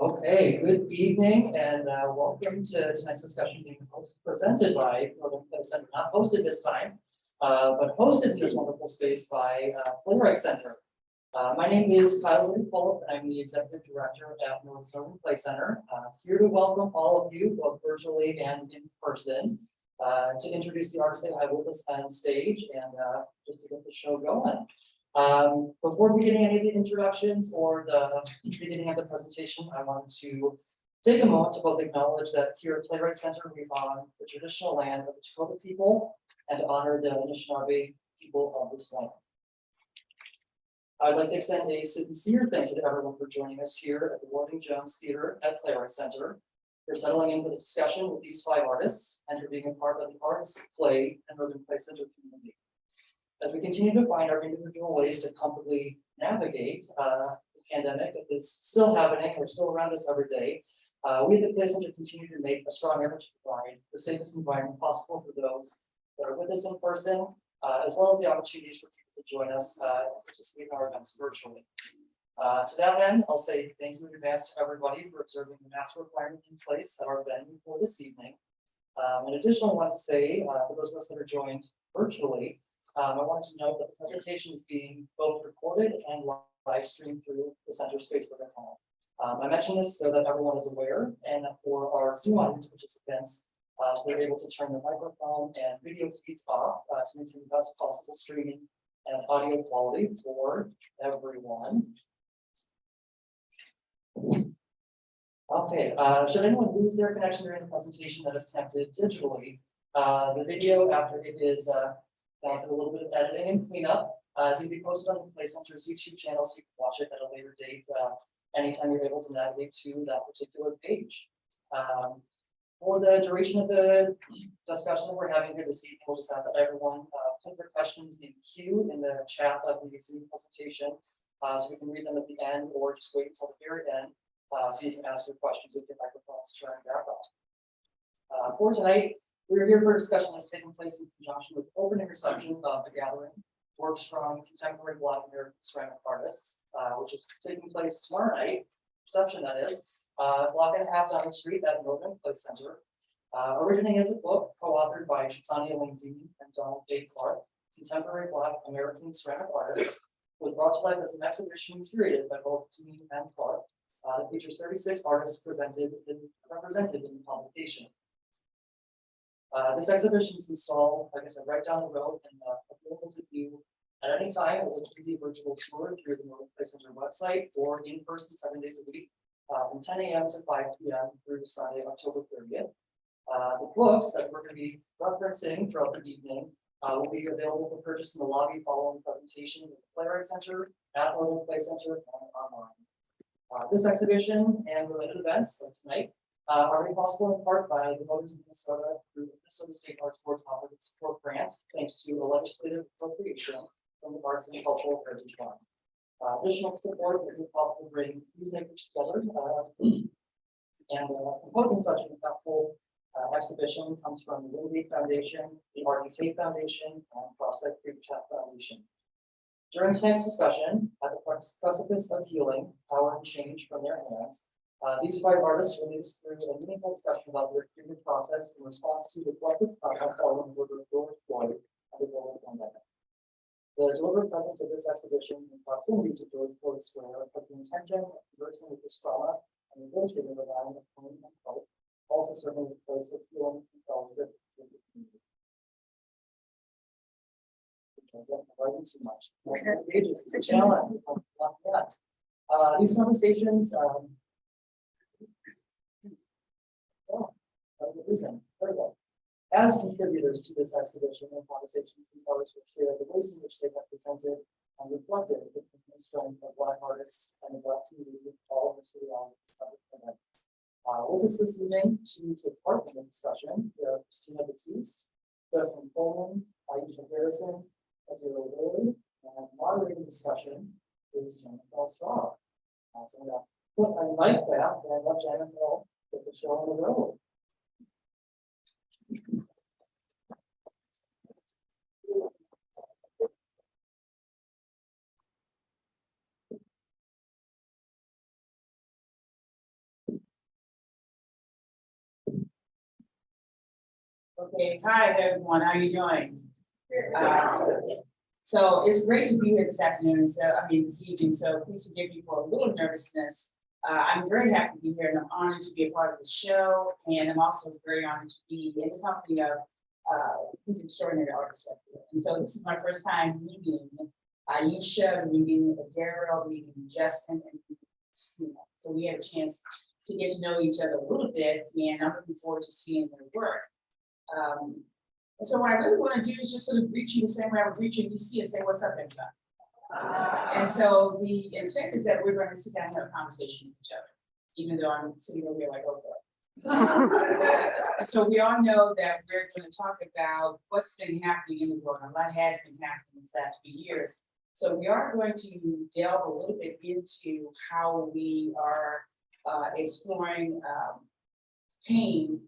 Okay, good evening and welcome to tonight's discussion being presented by Playwrights Center, not hosted this time, but hosted in this wonderful space by Playwrights Center. My name is Kyle Pullip and I'm the Executive Director at Northern Play Center. Here to welcome all of you, both virtually and in person, to introduce the artists they have with us on stage and just to get the show going. Before beginning any of the introductions or the beginning of the presentation, I want to take a moment to both acknowledge that here at Playwrights Center, we on the traditional land of the Dakota people and honor the Anishinaabe people of this land. I'd like to extend a sincere thank you to everyone for joining us here at the Warding Jones Theater at Playwrights Center, for settling in for the discussion with these 5 artists, and for being a part of the arts, play, and Northern Play Center community. As we continue to find our individual ways to comfortably navigate the pandemic that is still happening or still around us every day, we at the Play Center continue to make a strong effort to provide the safest environment possible for those that are with us in person, as well as the opportunities for people to join us and participate in our events virtually. To that end, I'll say thank you in advance to everybody for observing the mask requirement in place at our venue for this evening. In addition, I want to say, for those of us that are joined virtually, I wanted to note that the presentation is being both recorded and live streamed through the Center's Facebook account. I mention this so that everyone is aware and for our Zoom audience participants, so they're able to turn their microphone and video feeds off to maintain the best possible streaming and audio quality for everyone. Okay, should anyone lose their connection during the presentation that is connected digitally, the video after it is a little bit of editing and cleanup is going to be posted on the Play Center's YouTube channel, so you can watch it at a later date anytime you're able to navigate to that particular page. For the duration of the discussion that we're having here this evening, we'll just have that everyone put their questions in queue in the chat of the Zoom presentation, so we can read them at the end, or just wait until the very end so you can ask your questions with your microphones turned back on. For tonight, we're here for a discussion that's taking place in conjunction with the opening reception of the gathering, works from contemporary Black American ceramic artists, which is taking place tomorrow night, reception that is, a block and a half down the street at Northern Play Center. Originating as a book co-authored by Chitsani Dean and Donald A. Clark, Contemporary Black American Ceramic Artists, was brought to life as an exhibition curated by both Dean and Clark. That features 36 artists represented in the publication. This exhibition is installed, like I said, right down the road and available to view at any time as a 3D virtual tour through the Northern Play Center website or in person 7 days a week from 10 a.m. to 5 p.m. through Sunday, October 30th. The books that we're going to be referencing throughout the evening will be available for purchase in the lobby following the presentation at the Playwrights Center, at Northern Play Center, and online. This exhibition and related events like tonight are made possible in part by the voters of Minnesota through the Minnesota State Arts Board's Operating Support Grant, thanks to a legislative appropriation from the Arts and Cultural Heritage Fund. Additional support that is possible to bring these makers together and composing such an impactful exhibition comes from the Wingate Foundation, the RDK Foundation, and Prospect Creek Chat Foundation. During tonight's discussion, at the Precipice of Healing, Power and Change from Their Hands, these 5 artists released through a meaningful discussion about their creative process in response to the collective trauma following the George Floyd and the global pandemic. The deliberate presence of this exhibition in proximity to George Floyd Square has the intention of conversing with this trauma and negotiating the line of pain and hope, also serving as a place of healing and fellowship in the community. Writing too much. Pages, it's a challenge. These conversations. As contributors to this exhibition and conversations, these artists will share the ways in which they have presented and reflected the strength of Black artists and the Black community all over the city on the with us this evening to take part in the discussion, we are Kristina Batiste, Jstn Clmn, Aisha Harrison, Adero Willard, and moderating the discussion is Janathel Shaw. So I'm going to put my mic back and let Janathel get the show on the road. Okay, hi everyone, how are you doing? So it's great to be here this afternoon, this evening, so please forgive me for a little nervousness. I'm very happy to be here and I'm honored to be a part of the show, and I'm also very honored to be in the company of these extraordinary artists right here. And so this is my first time meeting Aisha, meeting Adero, meeting Jstn, and Kristina. So we had a chance to get to know each other a little bit, and I'm looking forward to seeing their work. And so what I really want to do is just sort of greet you the same way I would greet you in DC and say, what's up, everybody? And so the intent is that we're going to sit down and have a conversation with each other, even though I'm sitting over here like, oh, boy. So we all know that we're going to talk about what's been happening in the world. A lot has been happening these last few years. So we are going to delve a little bit into how we are exploring pain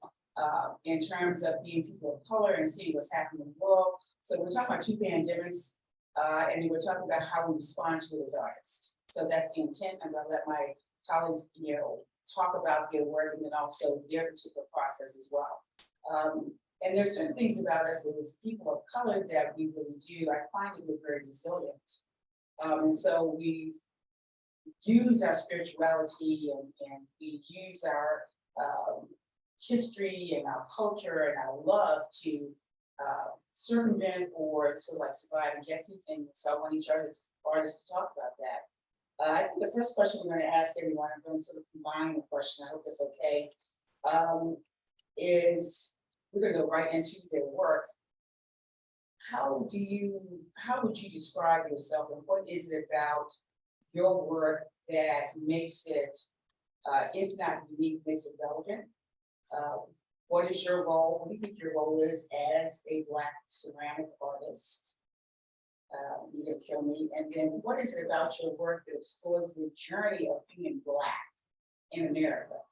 in terms of being people of color and seeing what's happening in the world. So we're talking about two pandemics, and then we're talking about how we respond to it as artists. So that's the intent. I'm going to let my colleagues, talk about their work and then also their particular process as well. And there's certain things about us as people of color that we really do. I find that we're very resilient. And so we use our spirituality and we use our history and our culture and our love to circumvent or sort of like survive and get through things. So I want each artist to talk about that. I think the first question we're going to ask everyone, I'm going to sort of combine the question, I hope that's okay, is we're going to go right into their work. How would you describe yourself, and what is it about your work that makes it, if not unique, makes it relevant? What is your role? What do you think your role is as a Black ceramic artist? You're gonna kill me. And then what is it about your work that explores the journey of being Black in America?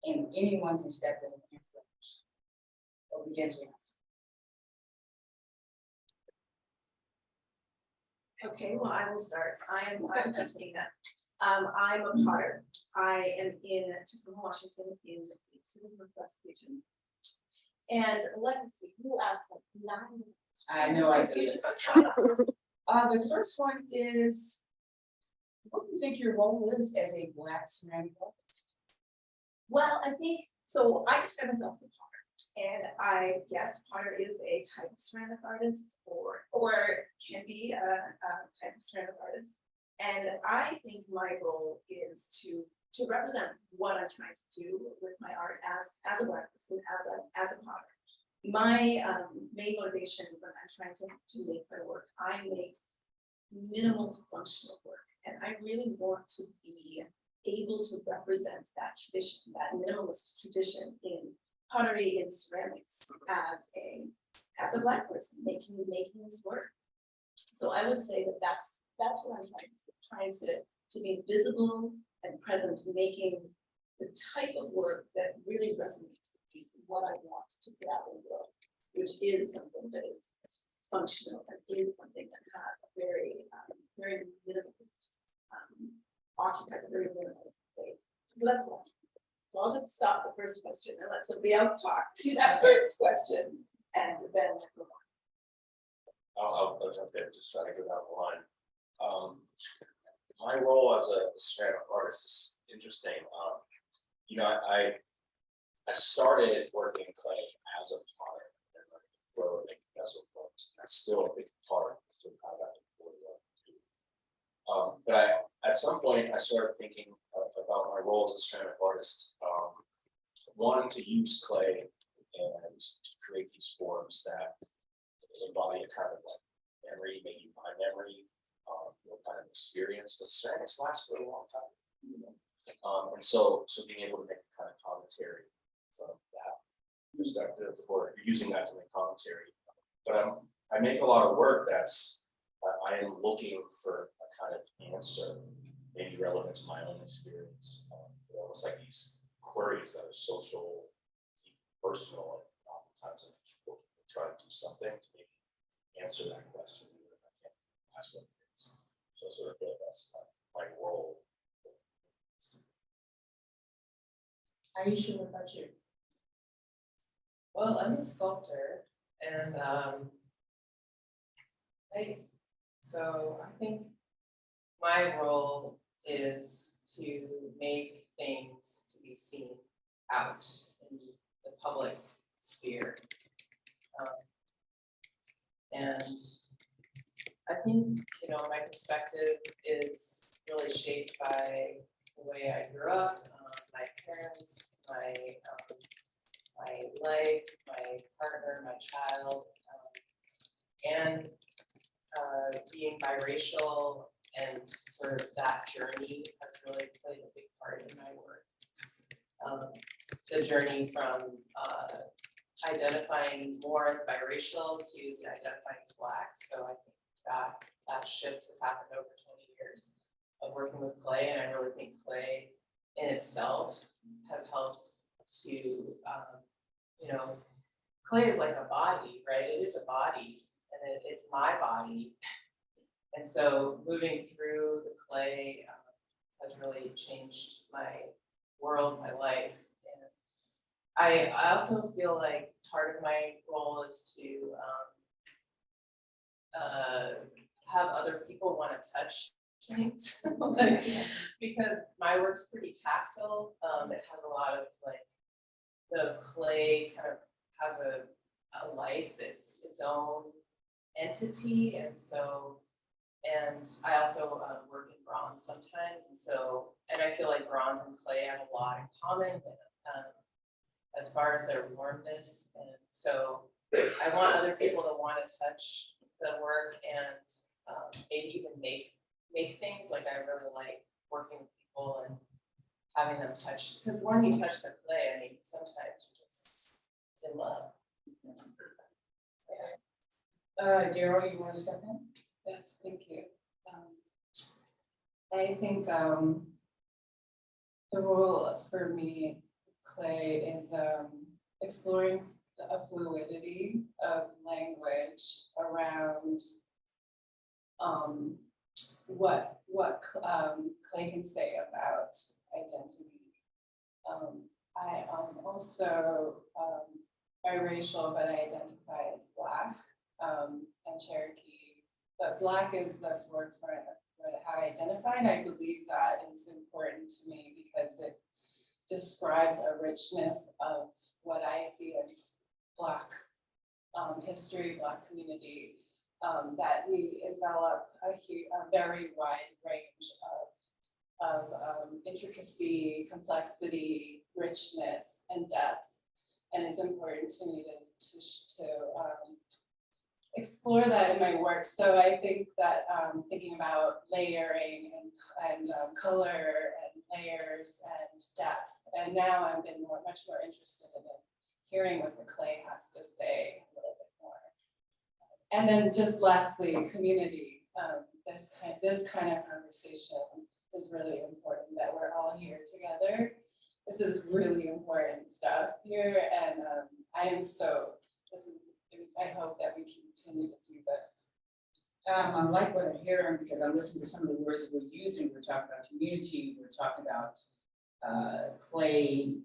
And anyone can step in and answer that question, or begin to answer. Okay, well, I will start. I'm Kristina. I'm a potter. I am in Tacoma, Washington, in the Pacific Northwest region. And let me see, you asked like 9. I know I did. The first one is, what do you think your role is as a Black ceramic artist? Well, I think, so I describe myself as a potter. And I guess potter is a type of ceramic artist or can be a type of ceramic artist. And I think my role is to represent what I'm trying to do with my art as a Black person, as a potter. My main motivation when I'm trying to make my work, I make minimal functional work. And I really want to be able to represent that tradition, that minimalist tradition in pottery and ceramics as a Black person making this work. So I would say that that's what I'm trying to be visible and present, making the type of work that really resonates with what I want to put out in the world, which is something that is functional and is something that has a very minimalist, occupies a very minimalist space. So I'll just stop the first question and let somebody else talk to that first question, and then move on. I'll jump in, just try to go down the line. My role as a ceramic artist is interesting. I started working in clay as a potter and making vessel forms. That's still a big part of how that but at some point, I started thinking about my role as a ceramic artist. One, to use clay and to create these forms that embody a kind of like memory, maybe my memory, kind of experience, but ceramics lasts for a long time. And so being able to make a kind of commentary from that perspective, or using that to make commentary. But I make a lot of work that's, I am looking for a kind of answer, maybe relevant to my own experience. Almost like these queries that are social, personal, and oftentimes I'm trying to do something to maybe answer that question. That's what it is. So I sort of feel like that's my role. Aisha, what about you? Well, I'm a sculptor, and I think my role is to make things to be seen out in the public sphere. And I think, my perspective is really shaped by the way I grew up, my parents, my life, my partner, my child, and being biracial and sort of that journey has really played a big part in my work. The journey from identifying more as biracial to identifying as Black. So I think that shift has happened over 20 years of working with clay, and I really think clay in itself has helped to, clay is like a body, right? It is a body, and it's my body. And so moving through the clay has really changed my world, my life. And I also feel like part of my role is to have other people want to touch things because my work's pretty tactile. It has a lot of the clay kind of has a life, it's its own entity, and I also work in bronze sometimes, and I feel like bronze and clay have a lot in common as far as their warmness, and so I want other people to want to touch the work and maybe even make things. Like I really like working with people and having them touch, because when you touch the clay, I mean, sometimes you're just in love. Adero, you want to step in? Yes, thank you. I think the role for me, clay, is exploring a fluidity of language around what clay can say about identity. I am also biracial, but I identify as Black and Cherokee. But Black is the forefront of how I identify, and I believe that it's important to me because it describes a richness of what I see as Black history, Black community, that we envelop a very wide range of intricacy, complexity, richness, and depth. And it's important to me to explore that in my work. So I think that thinking about layering and color and layers and depth, and now I've been much more interested in hearing what the clay has to say a little bit more. And then just lastly, community. This kind of conversation is really important, that we're all here together. This is really important stuff here, and I hope that we continue to do this. I like what I'm hearing because I'm listening to some of the words that we're using. We're talking about community, we're talking about clay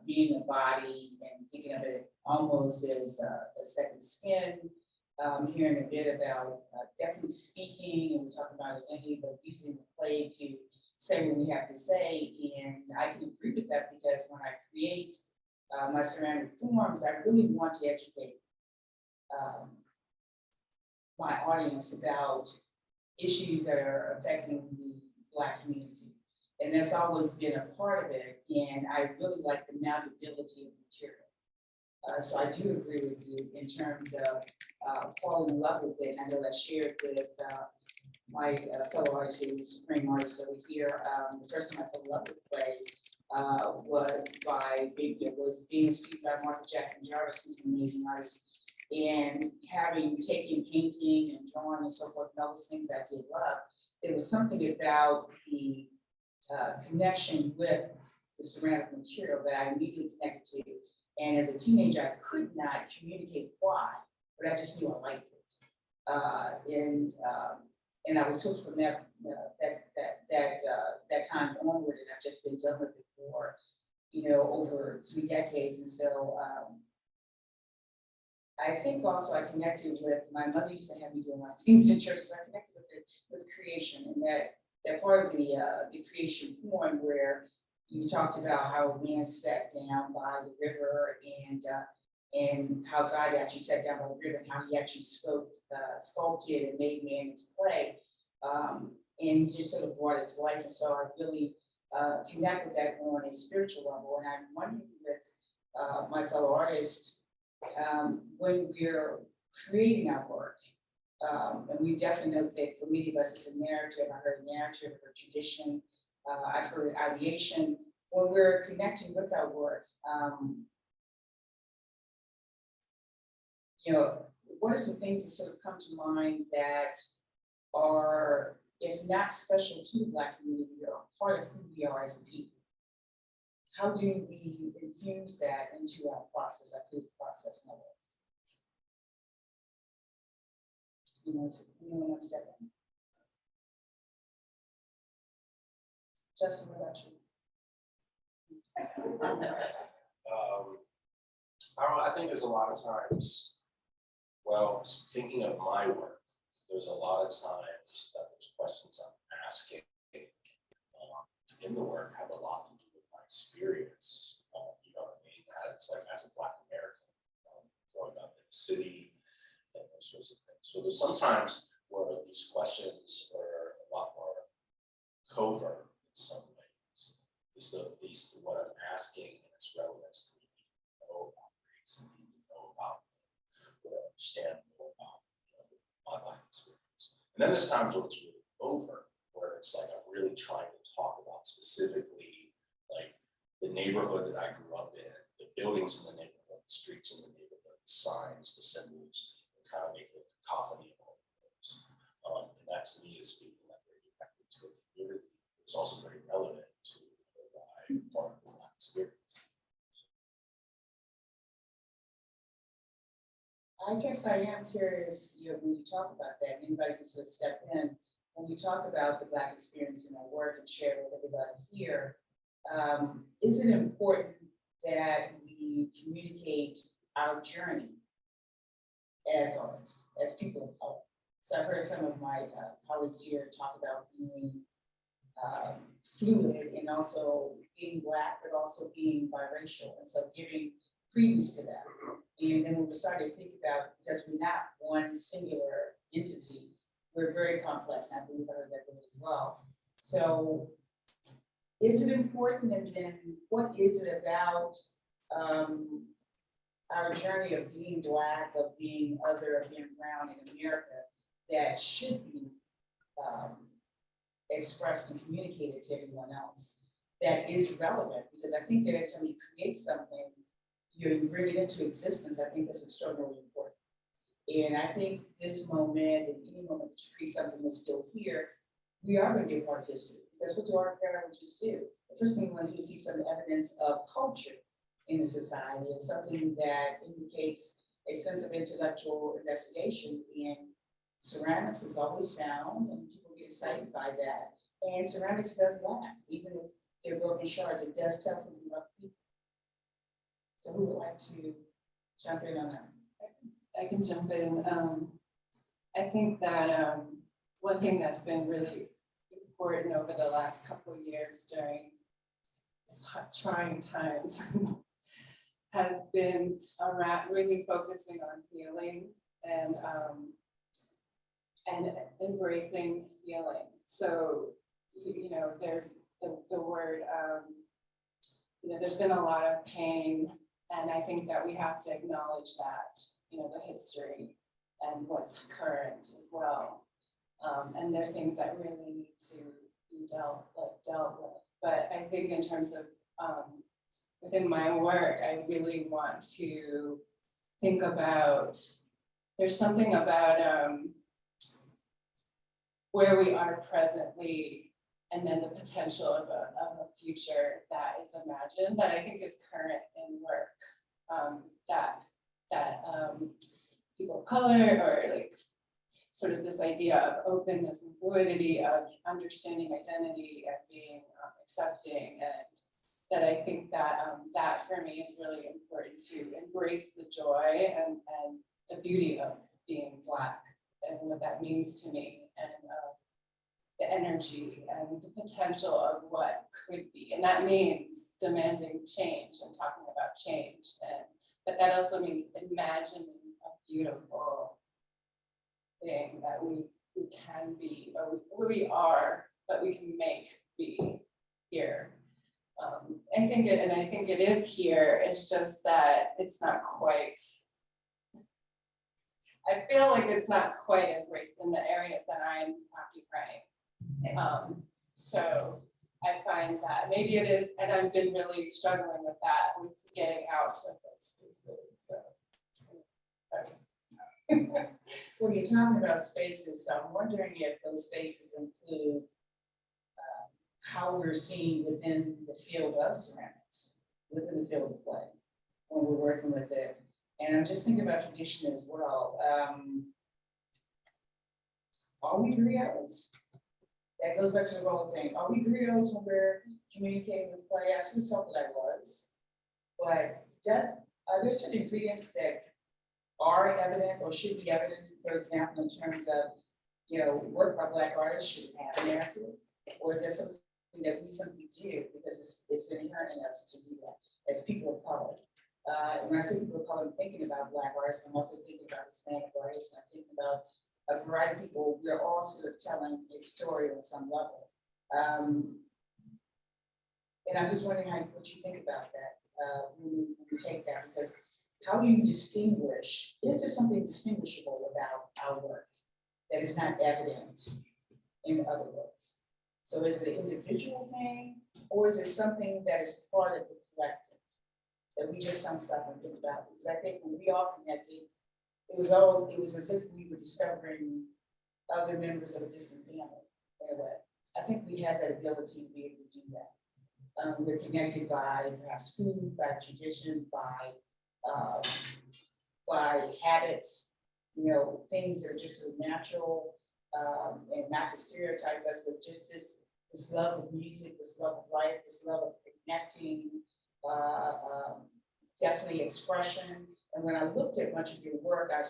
being a body and thinking of it almost as a second skin. Hearing a bit about definitely speaking, and we talk about identity, but using the clay to say what we have to say. And I can agree with that because when I create my ceramic forms, I really want to educate my audience about issues that are affecting the Black community. And that's always been a part of it. And I really like the malleability of the material. So I do agree with you in terms of falling in love with it. I know I shared with my fellow artists, spring artists over here. The first time I fell in love with clay was being inspired by Martha Jackson Jarvis, who's an amazing artist, and having taken painting and drawing and so forth, and all those things I did love. There was something about the connection with the ceramic material that I immediately connected to. And as a teenager, I could not communicate why, but I just knew I liked it. And I was hooked from that time onward, and I've just been done with it for over 3 decades. And so I think also I connected with, my mother used to have me doing my things in church, so I connected with it, with creation, and that part of the creation poem where you talked about how a man sat down by the river and how God actually sat down by the river and how he actually sculpted and made man into clay. And he just sort of brought it to life. And so I really connect with that on a spiritual level. And I'm wondering with my fellow artists, when we're creating our work, and we definitely know that for many of us it's a narrative. I heard narrative or tradition. I've heard ideation. When we're connecting with our work, you know, what are some things that sort of come to mind that are, if not special to the Black community, are part of who we are as a people? How do we infuse that into our process, our creative process in our work? Anyone want to step in? Justin, what about you? I think there's a lot of times, well, thinking of my work, there's a lot of times that those questions I'm asking in the work have a lot to do with my experience. You know what I mean? It's like as a Black American, growing up in the city and those sorts of things. So there's sometimes where these questions are a lot more covert in some ways. Is at least what I'm asking and its relevance to me, know about race and know about what I understand more about my Black experience. And then there's times when it's really over, where it's like I'm really trying to talk about specifically like the neighborhood that I grew up in, the buildings in the neighborhood, the streets in the neighborhood, the signs, the symbols, and kind of make a cacophony of all of those. And that to me is speaking like very directly to a community. It's also very relevant to part of the Black experience. I guess I am curious, you know, when you talk about that, anybody can sort of step in. When we talk about the Black experience in our work and share with everybody here, is it important that we communicate our journey as artists, as people of color? So I've heard some of my colleagues here talk about being fluid and also being Black, but also being biracial, and so giving credence to that. And then when we started to think about, because we're not one singular entity, we're very complex, and I believe I heard that word as well. So is it important, and then what is it about our journey of being Black, of being other, of being brown in America that should be expressed and communicated to everyone else that is relevant? Because I think that until you create something, you bring it into existence, I think that's extraordinarily important. And I think this moment and any moment that you create something that's still here, we are going to be a part of history. That's what the art pedagogists do. The first thing we want to do is see some evidence of culture in the society and something that indicates a sense of intellectual investigation. And ceramics is always found, and people get excited by that. And ceramics does last, even if they're broken shards, it does tell something about people. So who would like to jump in on that? I can jump in. I think that one thing that's been really important over the last couple of years during trying times has been around really focusing on healing and embracing healing. So, you know, there's the word, you know, there's been a lot of pain, and I think that we have to acknowledge that, you know, the history and what's current as well. And there are things that really need to be dealt with. But I think in terms of within my work, I really want to think about, there's something about where we are presently, and then the potential of a future that is imagined that I think is current in work, that people of color, or like sort of this idea of openness and fluidity, of understanding identity and being accepting that I think that that for me is really important to embrace the joy and the beauty of being Black and what that means to me, and the energy and the potential of what could be. And that means demanding change and talking about change. But that also means imagining a beautiful thing that we can be, or we are, but we can make be here. I think it is here. It's just that it's not quite. I feel like it's not quite embraced in the areas that I'm occupying. So I find that maybe it is, and I've been really struggling with that, with getting out of those spaces. So. When you're talking about spaces, I'm wondering if those spaces include how we're seen within the field of ceramics, within the field of play, when we're working with it. And I'm just thinking about tradition as well. Are we griots? That goes back to the role thing. Are we griots when we're communicating with play? I still felt that I was. But are there certain ingredients that are evident or should be evident, for example, in terms of, work by Black artists should have a narrative? Or is that something that we simply do because it's inherent in us to do that as people of color? And when I say people of color, I'm thinking about Black artists, I'm also thinking about Hispanic artists, and I'm thinking about a variety of people. We're all sort of telling a story on some level. And I'm just wondering what you think about that when you take that, because how do you distinguish, is there something distinguishable about our work that is not evident in other work? So is it an individual thing, or is it something that is part of the collective that we just don't stop and think about? Because I think when we all connected, it was as if we were discovering other members of a distant family in a way. I think we have that ability to be able to do that. We're connected by perhaps food, by tradition, by habits, things that are just so natural, and not to stereotype us, but just this love of music, this love of life, this love of connecting, definitely expression. And when I looked at much of your work, I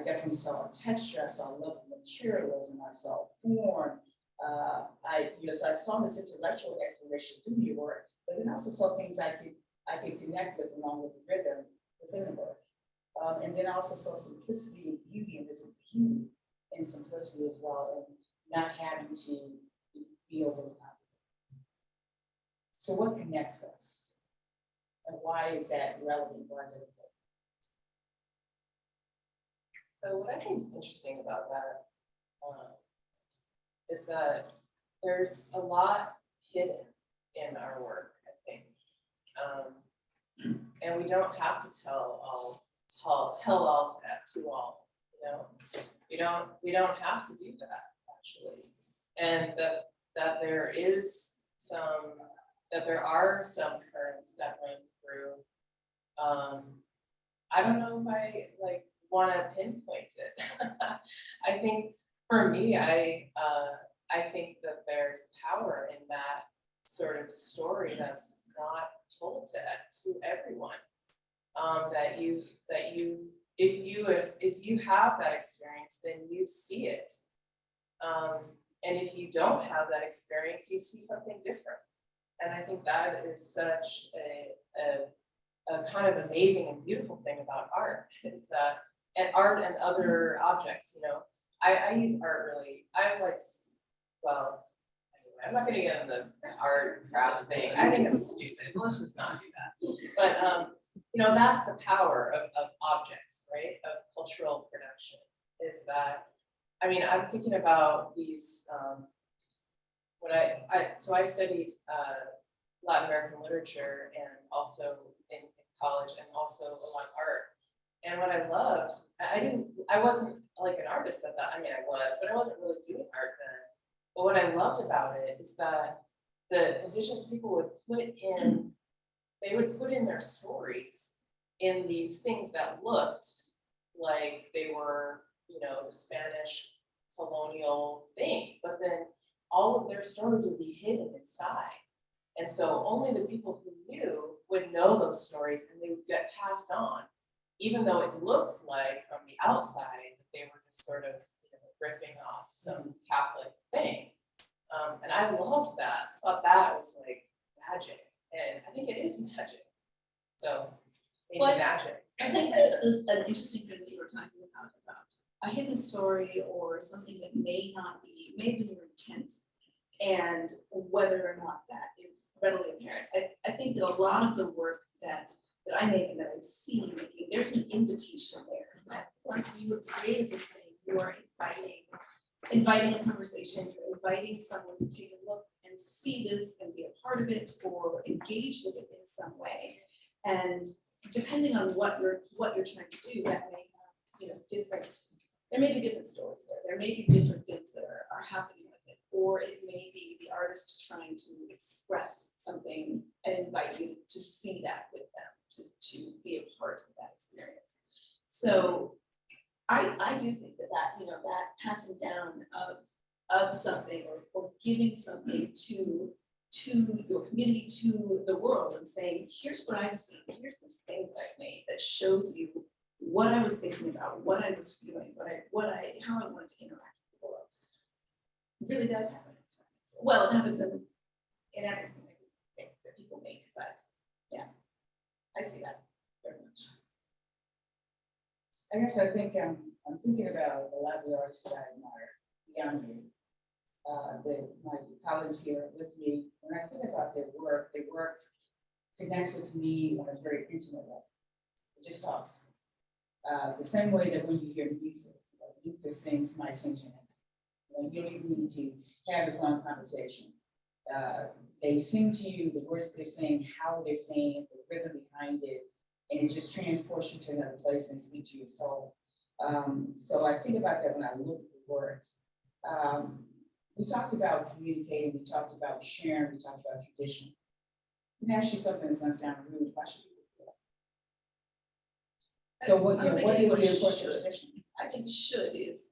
definitely saw texture, I saw love of materialism, I saw form. So I saw this intellectual exploration through your work, but then I also saw things I could connect with along with the rhythm within the work. And then I also saw simplicity and beauty, and there's a beauty in simplicity as well, and not having to be overly complicated. So what connects us? And why is that relevant? Why is it important? So what I think is interesting about that is that there's a lot hidden in our work, I think. And we don't have to tell all to all, we don't have to do that, actually. And that there are some currents that run through. I don't know if I want to pinpoint it. I think for me, I think that there's power in that sort of story that's not told to everyone. If you have that experience, then you see it. And if you don't have that experience, you see something different. And I think that is such a kind of amazing and beautiful thing about art, is that, and art and other objects, I use art really, I'm not gonna get into the art craft thing. I think it's stupid. Let's just not do that. But that's the power of objects, right? Of cultural production, is that, I'm thinking about these, so I studied Latin American literature and also in college, and also a lot of art. And what I loved, I wasn't like an artist at that. I was, but I wasn't really doing art then. But what I loved about it is that the indigenous people would put in their stories in these things that looked like they were, the Spanish colonial thing, but then all of their stories would be hidden inside. And so only the people who knew would know those stories and they would get passed on, even though it looked like from the outside that they were just sort of, you know, ripping off some Catholic thing. And I loved that. I thought that was like magic. And I think it is magic. So maybe Well, magic. I think there's an interesting thing that you were talking about a hidden story or something that may have been your intent, and whether or not that is readily apparent. I think that a lot of the work that I make and that I see making, there's an invitation there that once you have created this thing, you are inviting a conversation, you're inviting someone to take a look and see this and be a part of it or engage with it in some way. And depending on what you're trying to do, that may have, you know, there may be different stories there. There may be different things that are happening with it, or it may be the artist trying to express something and invite you to see that with them, to be a part of that experience. So I do think that you know, that passing down of something or giving something to your community, to the world, and saying, here's what I've seen, here's this thing that I've made that shows you what I was thinking about, what I was feeling, how I wanted to interact with the world. It really does happen. Well, it happens in everything that people make, but yeah, I see that very much. I guess I think I'm thinking about a lot of the artists that I admire beyond me. My colleagues here with me, when I think about their work connects with me on a very intimate level. It just talks to me. The same way that when you hear music, Luther sings My Ascension. You don't even need to have this long conversation. They sing to you the words they're saying, how they're saying it, the rhythm behind it, and it just transports you to another place and speaks to your soul. So I think about that when I look at the work. We talked about communicating, we talked about sharing, we talked about tradition. Let me ask you something that's gonna sound rude. Why should people do that? So what is the importance of tradition? I think should is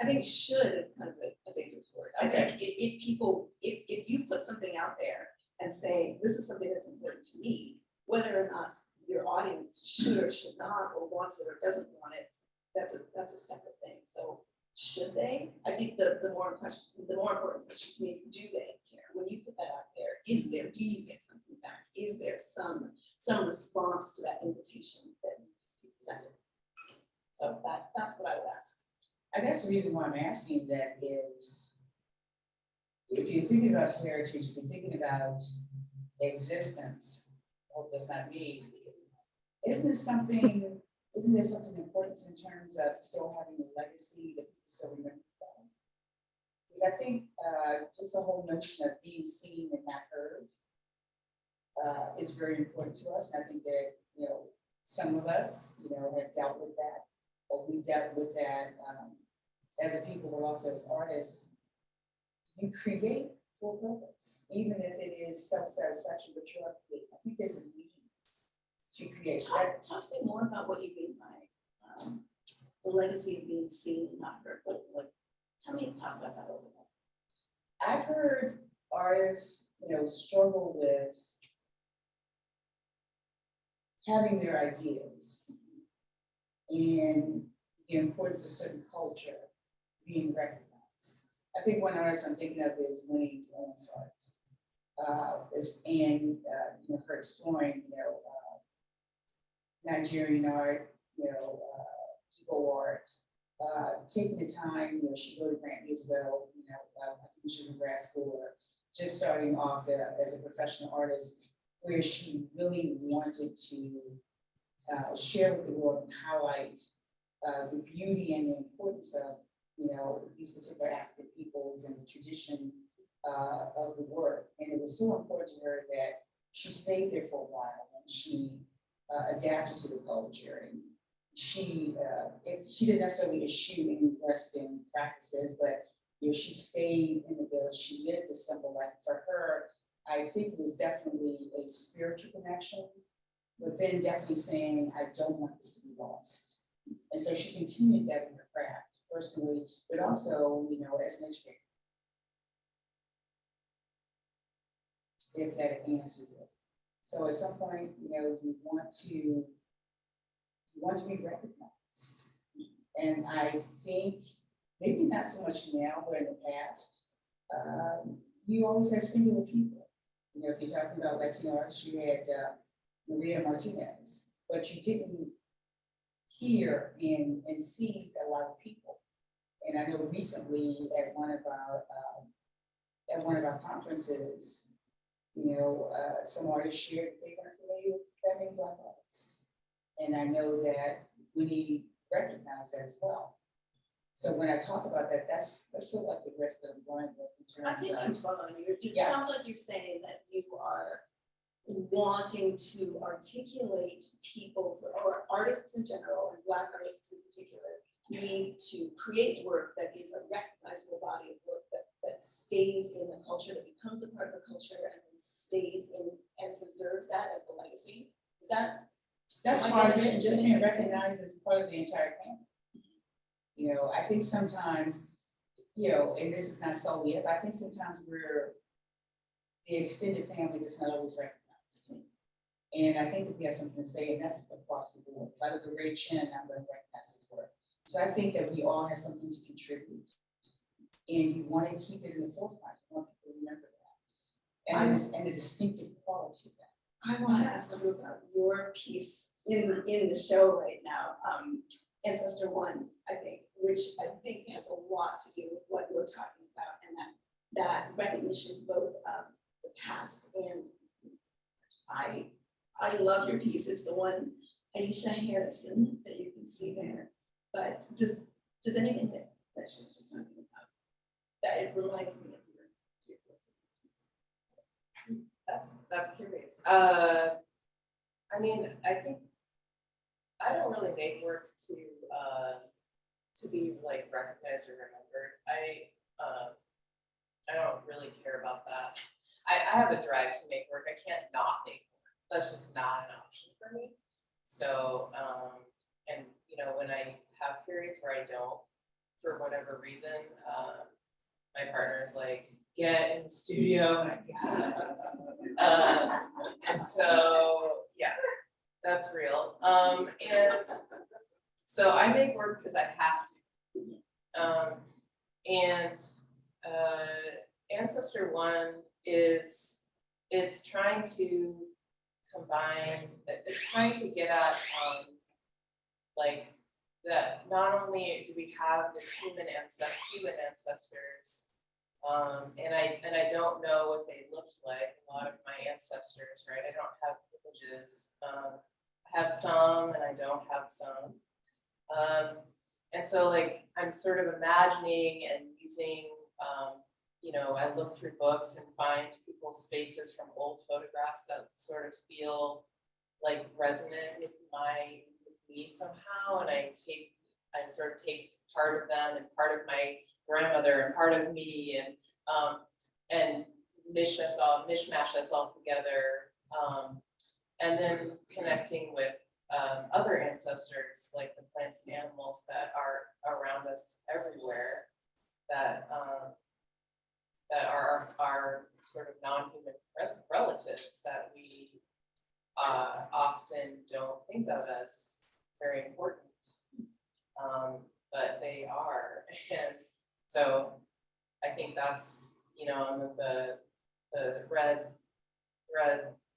I think should is kind of a dangerous word. I think if you put something out there and say, this is something that's important to me, whether or not your audience should or should not, or wants it or doesn't want it, that's a separate thing. So should they? I think the more important question to me is, do they care? When you put that out there, do you get something back? Is there some response to that invitation that you presented? So that's what I would ask. I guess the reason why I'm asking that is, if you're thinking about heritage, if you're thinking about existence, I hope that's not me, isn't there something important in terms of still having a legacy that people still remember from? Because I think just the whole notion of being seen and not heard is very important to us. And I think that, you know, some of us, you know, have dealt with that, or we dealt with that as a people, but also as artists. You create for a purpose, even if it is self-satisfaction, but you're creating. I think there's a need to create. Talk to me more about what you mean by the legacy of being seen and not heard. Talk about that a little bit. I've heard artists, you know, struggle with having their ideas and the importance of certain culture being recognized. I think one artist I'm thinking of is Winnie Jones Hart. You know, her exploring, you know, Nigerian art, you know, Igbo art, taking the time, you know, she wrote a grant years ago, you know, I think she was in grad school, or just starting off as a professional artist, where she really wanted to share with the world and highlight the beauty and the importance of, you know, these particular African peoples and the tradition of the work. And it was so important to her that she stayed there for a while, and she adapted to the culture. And she didn't necessarily eschew any Western practices, but, you know, she stayed in the village, she lived a simple life. For her, I think it was definitely a spiritual connection, but then definitely saying, I don't want this to be lost. And so she continued that in her craft personally, but also, you know, as an educator, if that answers it. So at some point, you know, you want to be recognized. And I think maybe not so much now, but in the past, you always had singular people. You know, if you're talking about Latino artists, you had Maria Martinez, but you didn't hear and see a lot of people. And I know recently at one of our conferences, you know, some artists shared that they weren't familiar with that many Black artists. And I know that we need to recognize that as well. So when I talk about that, that's sort of like the risk that I'm going with in I terms think of. I'm following you. It Yeah. sounds like you're saying that you are wanting to articulate people's, or artists in general, and Black artists in particular, need to create work that is a recognizable body of work that stays in the culture, that becomes a part of the culture, and then stays in and preserves that as a legacy. Is that? That's part of it, and just being recognized as part of the entire family. You know, I think sometimes, you know, and this is not solely it, but I think sometimes the extended family that's not always recognized. And I think that we have something to say, and that's across the board. If I look at Ray Chin, I'm going to recognize his work. So I think that we all have something to contribute, and you want to keep it in the forefront. You want people to remember that, and the distinctive quality of that. I want to ask a little about your piece in the show right now, Ancestor One, I think, which I think has a lot to do with what you're talking about, and that recognition both of the past and I love your piece. It's the one Aisha Harrison that you can see there. But does anything that she was just talking about, that it reminds me of your That's curious. I mean, I think I don't really make work to be like recognized or remembered. I don't really care about that. I have a drive to make work. I can't not make work. That's just not an option for me. So, and you know, when I have periods where I don't, for whatever reason, my partner's like, get in the studio, and and so yeah, that's real. And so I make work because I have to. And Ancestor One it's trying to combine, it's trying to get at like that not only do we have this human ancestors, and I don't know what they looked like, a lot of my ancestors, right? I don't have images. I have some and I don't have some. And so like I'm sort of imagining and using you know, I look through books and find people's faces from old photographs that sort of feel like resonant with me somehow, and I sort of take part of them and part of my grandmother and part of me, and mishmash us all together, and then connecting with other ancestors like the plants and animals that are around us everywhere, that are sort of non-human relatives that we often don't think of as very important, but they are. And so I think that's, you know, the red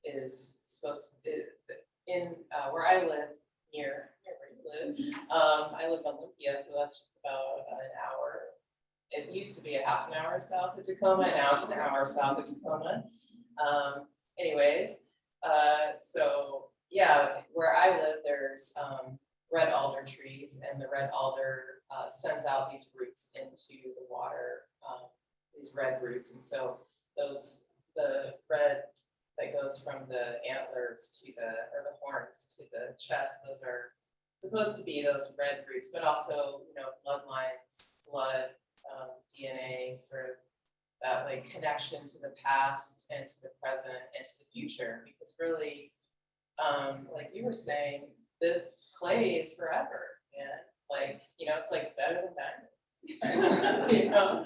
is supposed to, in where I live, near where you live, I live in Olympia, so that's just about an hour. It used to be a half an hour south of Tacoma, and now it's an hour south of Tacoma. Anyways, so yeah, where I live, there's red alder trees, and the red alder sends out these roots into the water, these red roots, and so the red that goes from the antlers to or the horns to the chest, those are supposed to be those red roots, but also, you know, bloodlines, blood, DNA, sort of that like connection to the past and to the present and to the future, because really, like you were saying, the clay is forever, and like, you know, it's like better than diamonds. you know?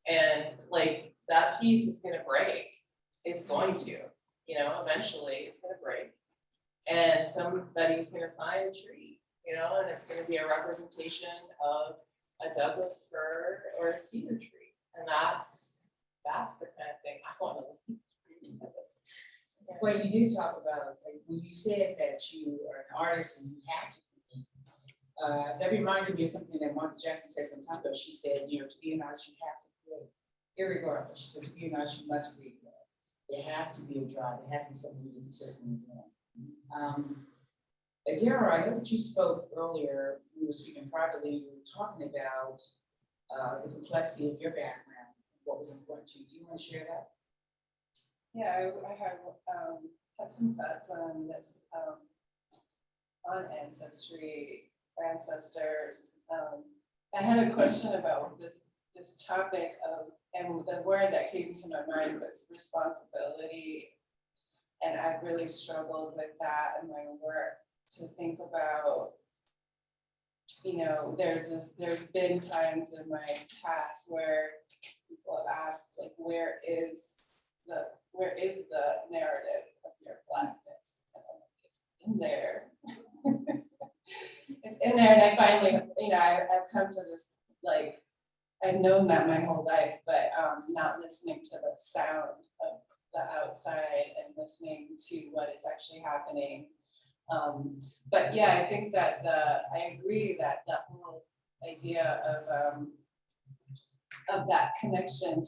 And like, that piece is gonna break, it's going to, you know, eventually it's gonna break. And somebody's gonna find a tree, you know, and it's gonna be a representation of a Douglas fir or a cedar tree. And that's the kind of thing I wanna leave. Well, you do talk about, like, when you said that you are an artist and you have to be, that reminded me of something that Martha Jackson said some time ago. She said, you know, to be an artist, you have to create, irregardless. She said, to be an artist, you must create. There has to be a drive. There has to be something you consistently doing. Adero, I know that you spoke earlier. We were speaking privately. You were talking about the complexity of your background, what was important to you. Do you want to share that? Yeah, I have had some thoughts on this, on ancestry, or ancestors. I had a question about this topic of, and the word that came to my mind was responsibility. And I've really struggled with that in my work, to think about, you know, there's been times in my past where people have asked, like, where is the narrative of your Blackness? And I'm like, it's in there. It's in there, and I finally, you know, I've come to this, like, I've known that my whole life, but not listening to the sound of the outside and listening to what is actually happening. But yeah, I think that I agree that the whole idea of that connection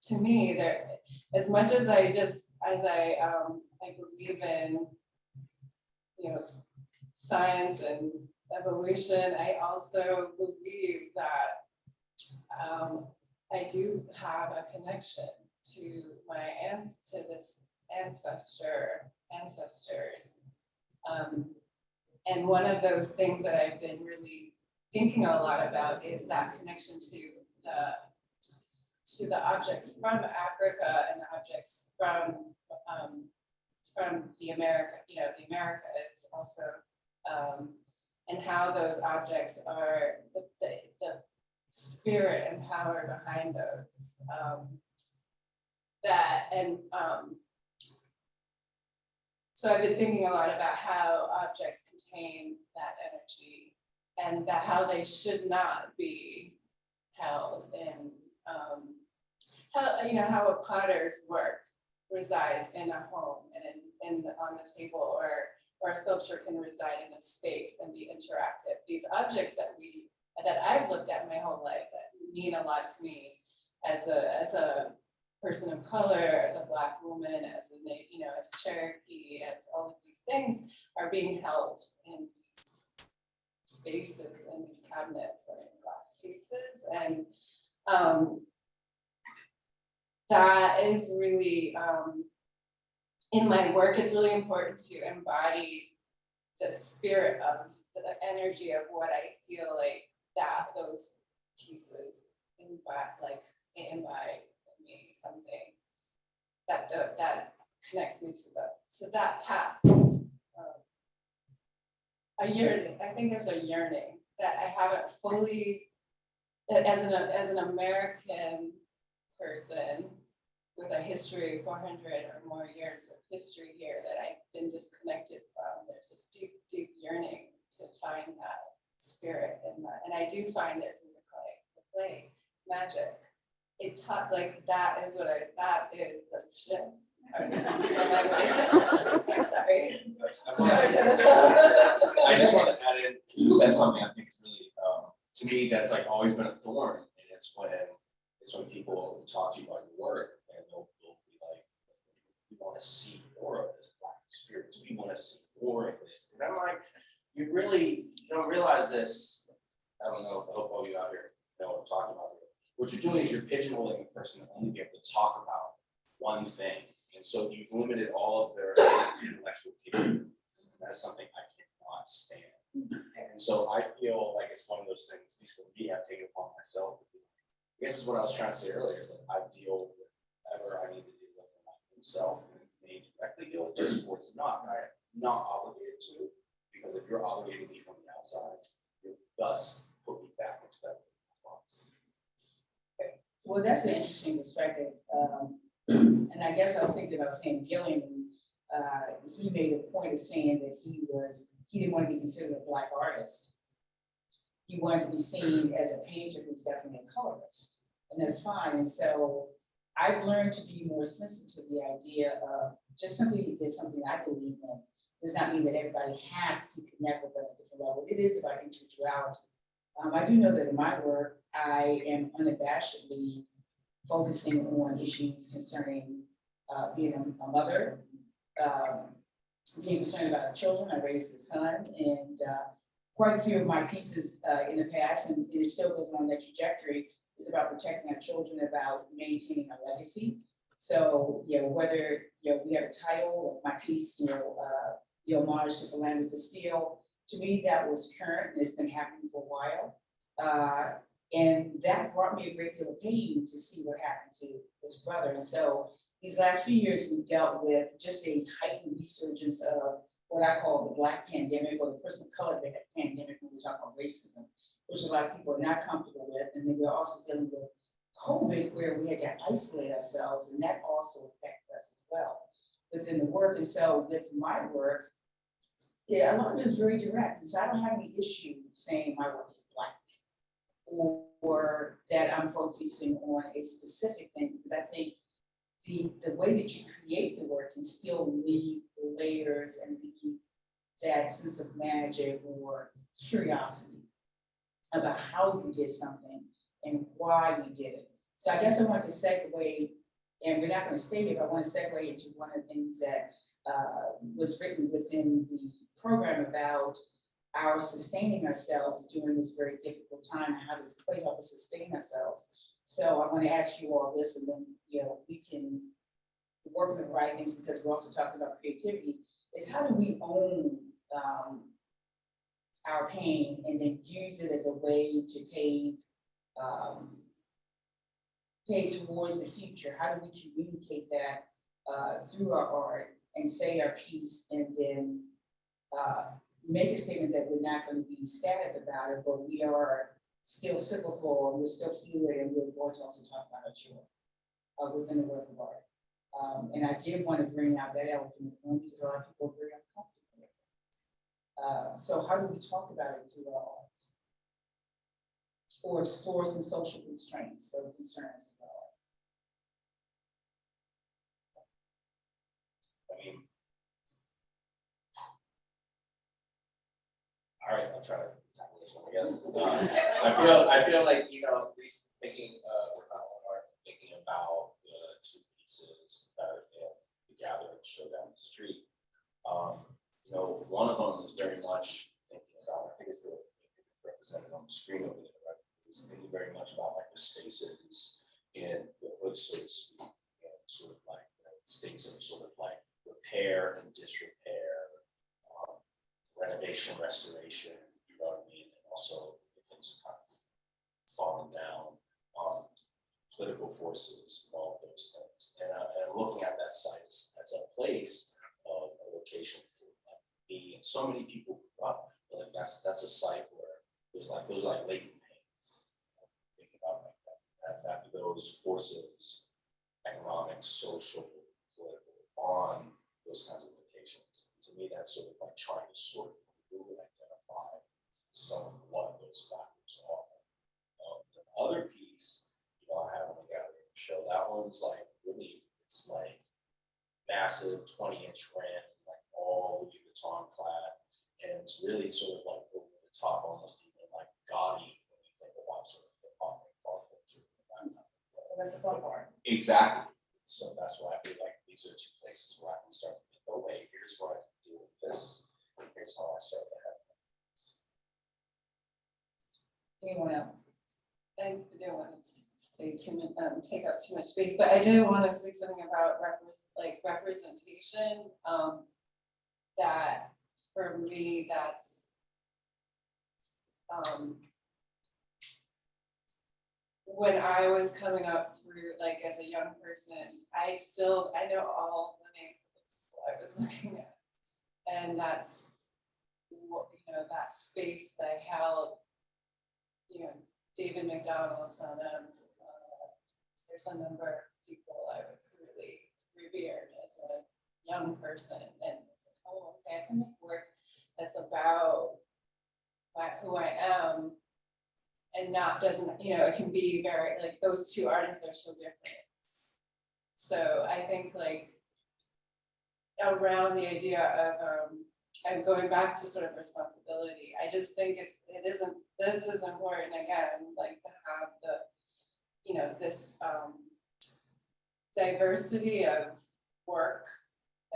to me, there, as much as I believe in, you know, science and evolution, I also believe that I do have a connection to this ancestors. And one of those things that I've been really thinking a lot about is that connection to the objects from Africa and the objects from the America, you know, the Americas also, and how those objects are the spirit and power behind those. So I've been thinking a lot about how objects contain that energy, and that how they should not be held in, how a potter's work resides in a home and on the table, or a sculpture can reside in a space and be interactive. These objects that I've looked at my whole life that mean a lot to me as a person of color, as a Black woman, as Cherokee, as all of these things are being held in these spaces and these cabinets or in glass cases. And that is really, in my work, it's really important to embody the spirit of the energy of what I feel like that those pieces invite in me, something that connects me to that past. A yearning. I think there's a yearning that I haven't fully, as an American person with a history of 400 or more years of history here that I've been disconnected from. There's this deep, deep yearning to find that spirit and I do find it through the clay magic. It taught, like, that is the shit. Sorry. I just want to add in, you said something I think is really, to me, that's like always been a thorn, and it's when people talk to you about your work, and they'll be like, we want to see more of this Black experience, we want to see more of this, and I'm like, you don't realize this. I don't know, I hope all you out here know what I'm talking about here. What you're doing is you're pigeonholing a person to only be able to talk about one thing. And so you've limited all of their intellectual capabilities. And that's something I cannot stand. And so I feel like it's one of those things, at least for me, I've taken upon myself. I guess is what I was trying to say earlier, is that I deal with whatever I need to deal with myself, and may directly deal with those sports or not. And I'm not obligated to, because if you're obligated to be from the outside, you're thus put me back into that box. Well, that's an interesting perspective. And I guess I was thinking about Sam Gilliam, he made a point of saying that he didn't want to be considered a Black artist. He wanted to be seen as a painter who's definitely a colorist, and that's fine. And so I've learned to be more sensitive to the idea of just simply there's something I believe in does not mean that everybody has to connect with at a different level. It is about individuality. I do know that in my work, I am unabashedly focusing on issues concerning being a mother, being concerned about children. I raised a son, and quite a few of my pieces in the past, and it still goes on that trajectory, is about protecting our children, about maintaining our legacy. So, whether, we have a title of my piece, the homage to Philando Castile, to me, that was current, and it's been happening for a while. And that brought me a great deal of pain to see what happened to his brother. And so these last few years, we've dealt with just a heightened resurgence of what I call the Black pandemic, or the person of color pandemic when we talk about racism, which a lot of people are not comfortable with. And then we're also dealing with COVID, where we had to isolate ourselves, and that also affected us as well within the work. And so with my work, a lot of it is very direct. And so I don't have any issue saying my work is Black, or that I'm focusing on a specific thing, because I think the way that you create the work can still leave the layers and leave that sense of magic or curiosity about how you did something and why you did it. So I guess I want to segue, and we're not going to stay here, but I want to segue into one of the things that was written within the program about our sustaining ourselves during this very difficult time, and how does play help us sustain ourselves. So I want to ask you all this, and then we can work on the right things, because we're also talking about creativity. Is how do we own our pain and then use it as a way to pave towards the future? How do we communicate that through our art and say our piece, and then make a statement that we're not going to be static about it, but we are still cyclical, and we're still fluid, and we're going to also talk about our joy within the work of art. And I did want to bring out that elephant in the room, because a lot of people are very uncomfortable with it. So how do we talk about it through our art? Or explore some social constraints or concerns about art? I mean, all right, I'll try to tackle this one, I guess. I feel like, at least thinking about the two pieces that are in the Gather and Show down the street. One of them is very much thinking about, I think it's represented on the screen over there, right? It's thinking very much about like the spaces in the hood, so to speak, sort of like states of sort of like repair and disrepair, renovation, restoration, you know what I mean? And also things are kind of falling down, political forces, and all of those things. And looking at that site as a place of a location for like me and so many people grew up. Like that's a site where there's like latent pains. Thinking about like that those forces, economic, social, political, on those kinds of locations. To me, that's sort of like trying to sort through and identify one of those factors are. The other piece, I have on the gallery show, that one's like really, it's like massive 20-inch rent, like all Louis Vuitton clad, and it's really sort of like over the top, almost even like gaudy when you think about sort of hip hop and art culture. That's the fun part. Exactly. So that's why I feel like these are two places where I can start to think, oh wait, here's what I can do with this. Here's how I start to have. Anyone else? I don't want to say take up too much space, but I did want to say something about representation. That for me, that's when I was coming up through, like as a young person, I know all the names of the people I was looking at, and that's that space that I held David McDonald's on there's a number of people I was really revered as a young person, and it's like, oh, okay, I can make work that's about who I am, and not doesn't, it can be very, like, those two artists are so different. So I think, like, around the idea of and going back to sort of responsibility, I just think this is important again, like, to have the this diversity of work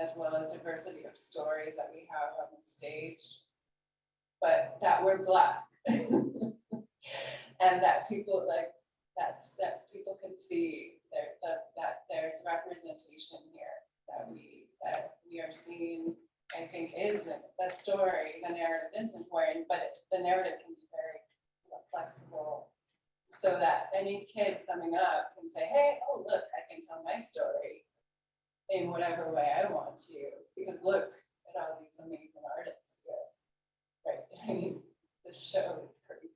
as well as diversity of stories that we have on the stage, but that we're Black. And that people that people can see that there's representation here, that we are seeing. I think is the story, the narrative is important, but the narrative can be very flexible, so that any kid coming up can say, hey, oh look, I can tell my story in whatever way I want to, because look at all these amazing artists here, right? I mean, the show is crazy.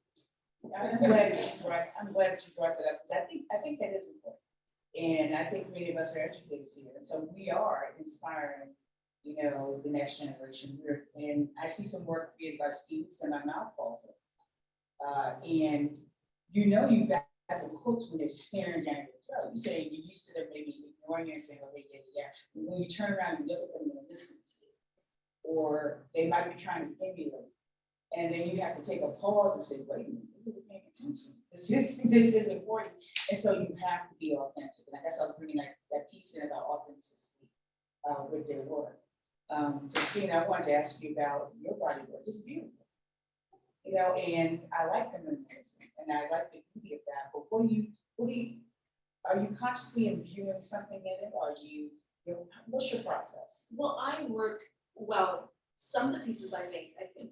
I'm glad that you brought that up, because I think that is important. And I think many of us are educators here. So we are inspiring, the next generation. And I see some work created by students and my mouth falls open. And you got the hooks when they're staring down your throat. You say you're used to them maybe ignoring you and saying, oh, yeah. When you turn around and look at them and listen to you, or they might be trying to emulate. And then you have to take a pause and say, wait a minute, you're really paying attention. This is important. And so you have to be authentic. And I guess I was bringing that piece in about authenticity with their work. Kristina, I wanted to ask you about your body work. It's beautiful. And I like the minimalism and I like the beauty of that. But are you consciously imbuing something in it? What's your process? Well, some of the pieces I make, I think,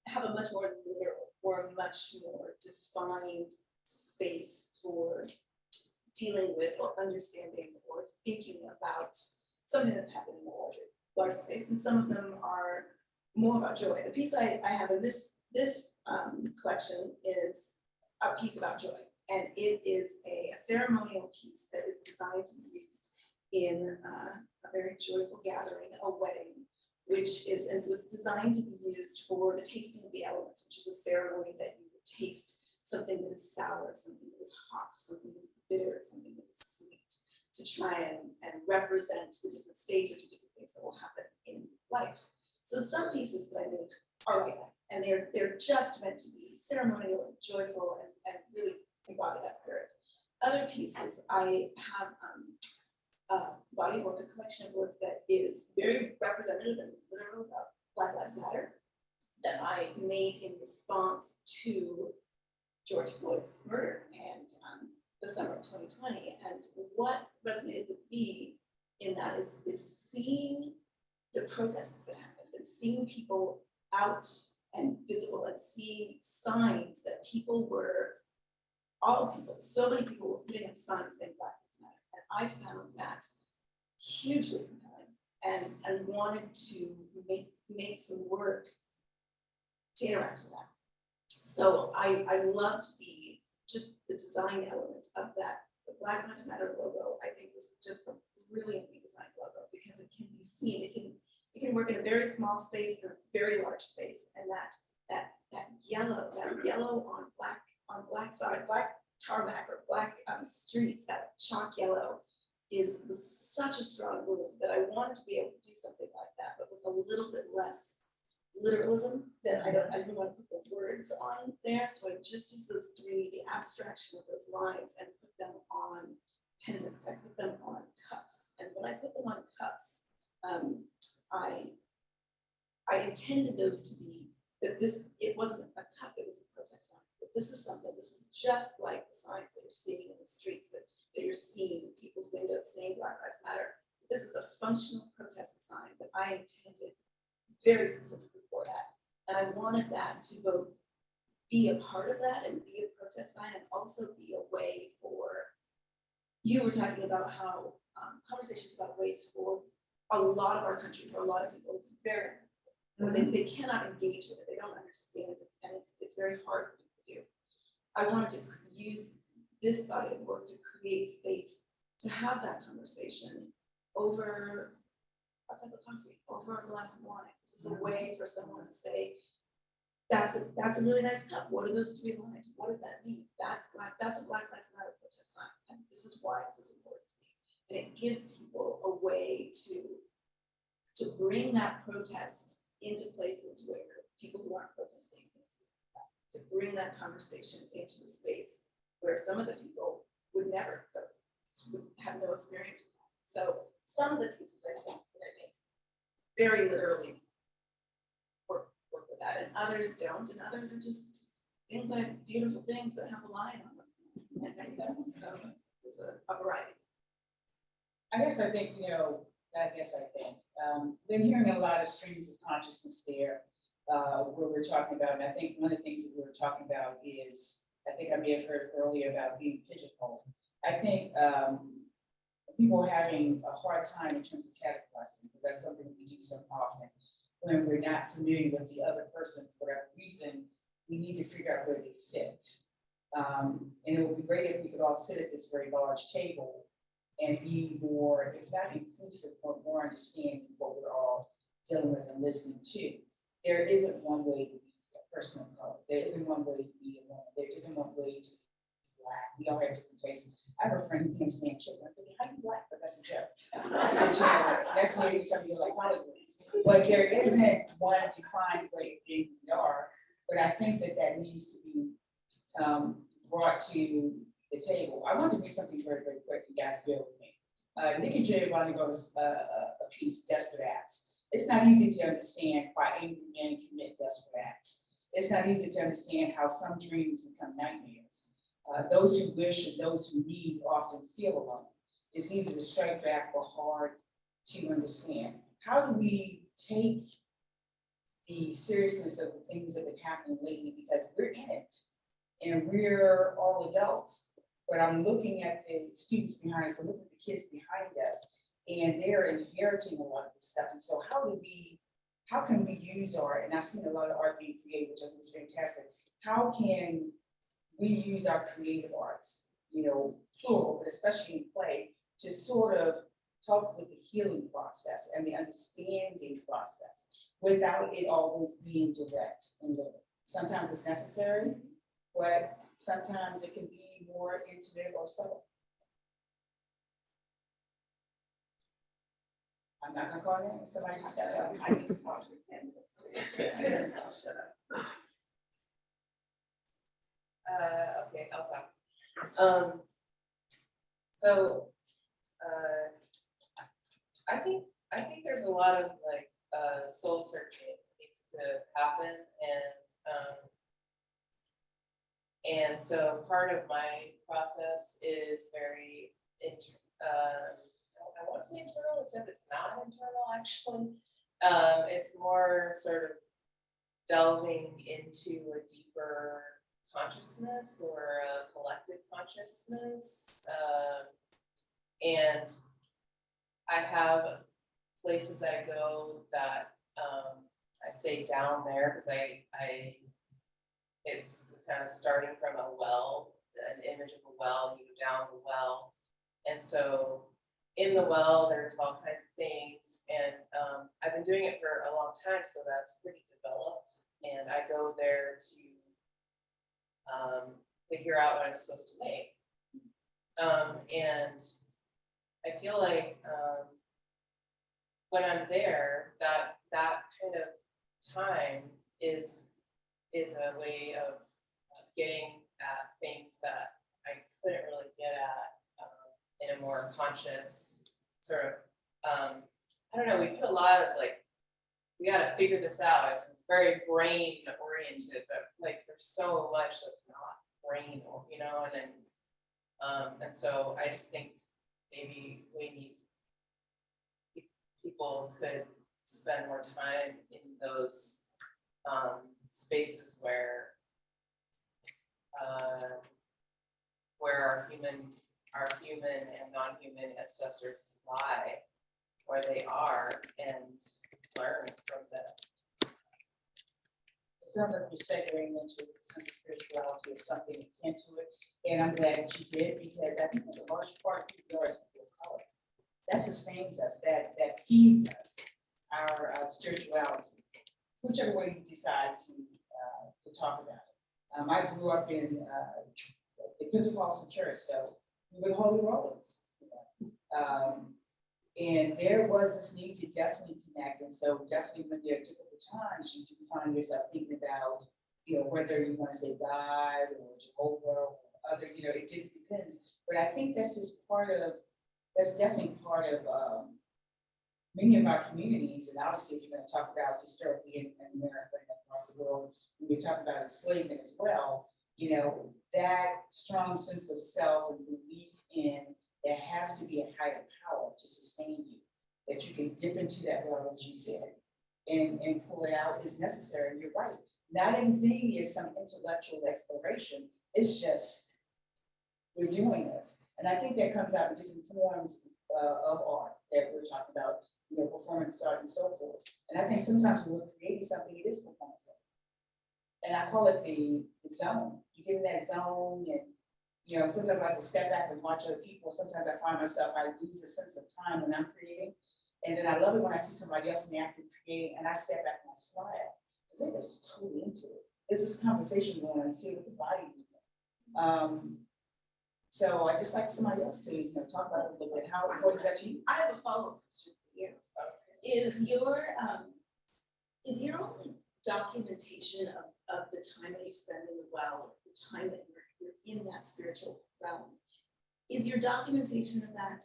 have a much more literal or much more defined space for dealing with or understanding or thinking about something that's happening in the larger space. And some of them are more about joy. The piece I have in this collection is a piece about joy. And it is a ceremonial piece that is designed to be used in a very joyful gathering, a wedding, and so it's designed to be used for the tasting of the elements, which is a ceremony that you would taste something that is sour, something that is hot, something that is bitter, something that is sweet, to try and represent the different stages or different things that will happen in life. So some pieces that I make are like that, and they're just meant to be ceremonial and joyful and really embody that spirit. Other pieces, I have body of work, a collection of work that is very representative and literal about Black Lives Matter, that I made in response to George Floyd's murder and the summer of 2020. And what resonated with me in that is seeing the protests that happened and seeing people out and visible and seeing signs that so many people were putting up signs saying Black Lives Matter. I found that hugely compelling and wanted to make some work to interact with that. So I loved the design element of that. The Black Lives Matter logo, I think, was just a brilliantly designed logo because it can be seen. It can work in a very small space or a very large space, and that yellow on black tarmac or black streets, that chalk yellow was such a strong word that I wanted to be able to do something like that, but with a little bit less literalism. That I didn't want to put the words on there, so I just used those three, the abstraction of those lines, and put them on pendants. I put them on cups, and when I put them on cups, I intended those to be that it wasn't a cup, it was a protest sign. But this is just like the signs that you're seeing in the streets, that you're seeing in people's windows saying Black Lives Matter. This is a functional protest sign that I intended very specifically for that. And I wanted that to both be a part of that and be a protest sign, and also be a way for, you were talking about how conversations about race for a lot of our country, for a lot of people, it's very, they cannot engage with it, they don't understand it, and it's very hard for people to do. I wanted to use this body of work to create space to have that conversation over a cup of coffee, over a glass of wine. This is a way for someone to say, that's a really nice cup. What are those 3 lines? What does that mean? That's a Black Lives Matter protest sign. And this is why this is important to me. And it gives people a way to bring that protest into places where people who aren't protesting, to bring that conversation into the space where some of the people would never go, would have no experience with that. So some of the pieces I think that I make very literally work with that, and others don't, and others are just things like beautiful things that have a line on them. And so there's a variety. I think, been hearing a lot of streams of consciousness there, where we're talking about, and I think one of the things that we were talking about is, I think I may have heard earlier about being pigeonholed. I think people are having a hard time in terms of categorizing, because that's something we do so often. When we're not familiar with the other person, for whatever reason, we need to figure out where they fit. And it would be great if we could all sit at this very large table and be more, if not inclusive, but more understanding what we're all dealing with and listening to. There isn't one way to be a person of color. There isn't one way to be a woman. There isn't one way to be Black. We all have different tastes. I have a friend who can't stand chicken. I'm thinking, how you Black? But that's a joke. That's a joke. That's maybe something like Hollywood. But there isn't one defined way of being who we are. But I think that needs to be brought to the table. I want to read something very, very quick. You guys bear with me. Nikki Giovanni wrote a piece, Desperate Acts. It's not easy to understand why angry men commit desperate acts. It's not easy to understand how some dreams become nightmares. Those who wish and those who need often feel alone. It's easy to strike back, but hard to understand. How do we take the seriousness of the things that have been happening lately, because we're in it and we're all adults, but I'm looking at the students behind us, I'm looking at the kids behind us, and they're inheriting a lot of this stuff. And so how can we use art, and I've seen a lot of art being created, which I think is fantastic. How can we use our creative arts, plural, but especially in play, to sort of help with the healing process and the understanding process without it always being direct and literal. Sometimes it's necessary, but sometimes it can be more intimate or subtle. I'm not gonna call names, somebody just said that. I need to talk to him. Shut up. Okay, I'll talk. I think there's a lot of soul searching that needs to happen, and so part of my process is very I want to say internal, except it's not internal actually. It's more sort of delving into a deeper consciousness or a collective consciousness. And I have places I go that I say down there because it's kind of starting from a well, an image of a well, you go down the well. And so in the well, there's all kinds of things. And I've been doing it for a long time, so that's pretty developed. And I go there to figure out what I'm supposed to make. And I feel like when I'm there, that kind of time is a way of getting at things that I couldn't really get at in a more conscious sort of, I don't know, we put a lot of we gotta figure this out. It's very brain oriented, but there's so much that's not brain, and so I just think maybe we need people could spend more time in those spaces where our human and non-human ancestors lie, where they are, and learn from them. It sounds like you're segueing into the sense of spirituality or something that can And I'm glad that you did, because I think that's a large part of who we are as people of color. That sustains us, that feeds us, our spirituality, whichever way you decide to talk about it. I grew up in the Pentecostal church, so we were the Holy Rollers. And there was this need to definitely connect, and so definitely when there are difficult times, you do find yourself thinking about, whether you want to say God or Jehovah or other, it depends. But I think that's definitely part of many of our communities, and obviously if you're going to talk about historically in America and across the world, when we talk about enslavement as well, that strong sense of self and belief in there has to be a higher power to sustain you, that you can dip into that well, as you said, and pull it out is necessary. And you're right. Not everything is some intellectual exploration. It's just, we're doing this. And I think that comes out in different forms of art that we're talking about, performance art and so forth. And I think sometimes when we're creating something, it is performance art. And I call it the zone. You get in that zone, and sometimes I like to step back and watch other people. Sometimes I find myself, I lose a sense of time when I'm creating. And then I love it when I see somebody else in the act of creating, and I step back and I smile. Because they're just totally into it. There's this conversation going on, you see what the body doing. So I just like somebody else to talk about it a little bit. How important is that to you? I have a follow-up question for you. Is your only documentation of the time that you spend in the well, the time that you're in that spiritual realm, is your documentation of that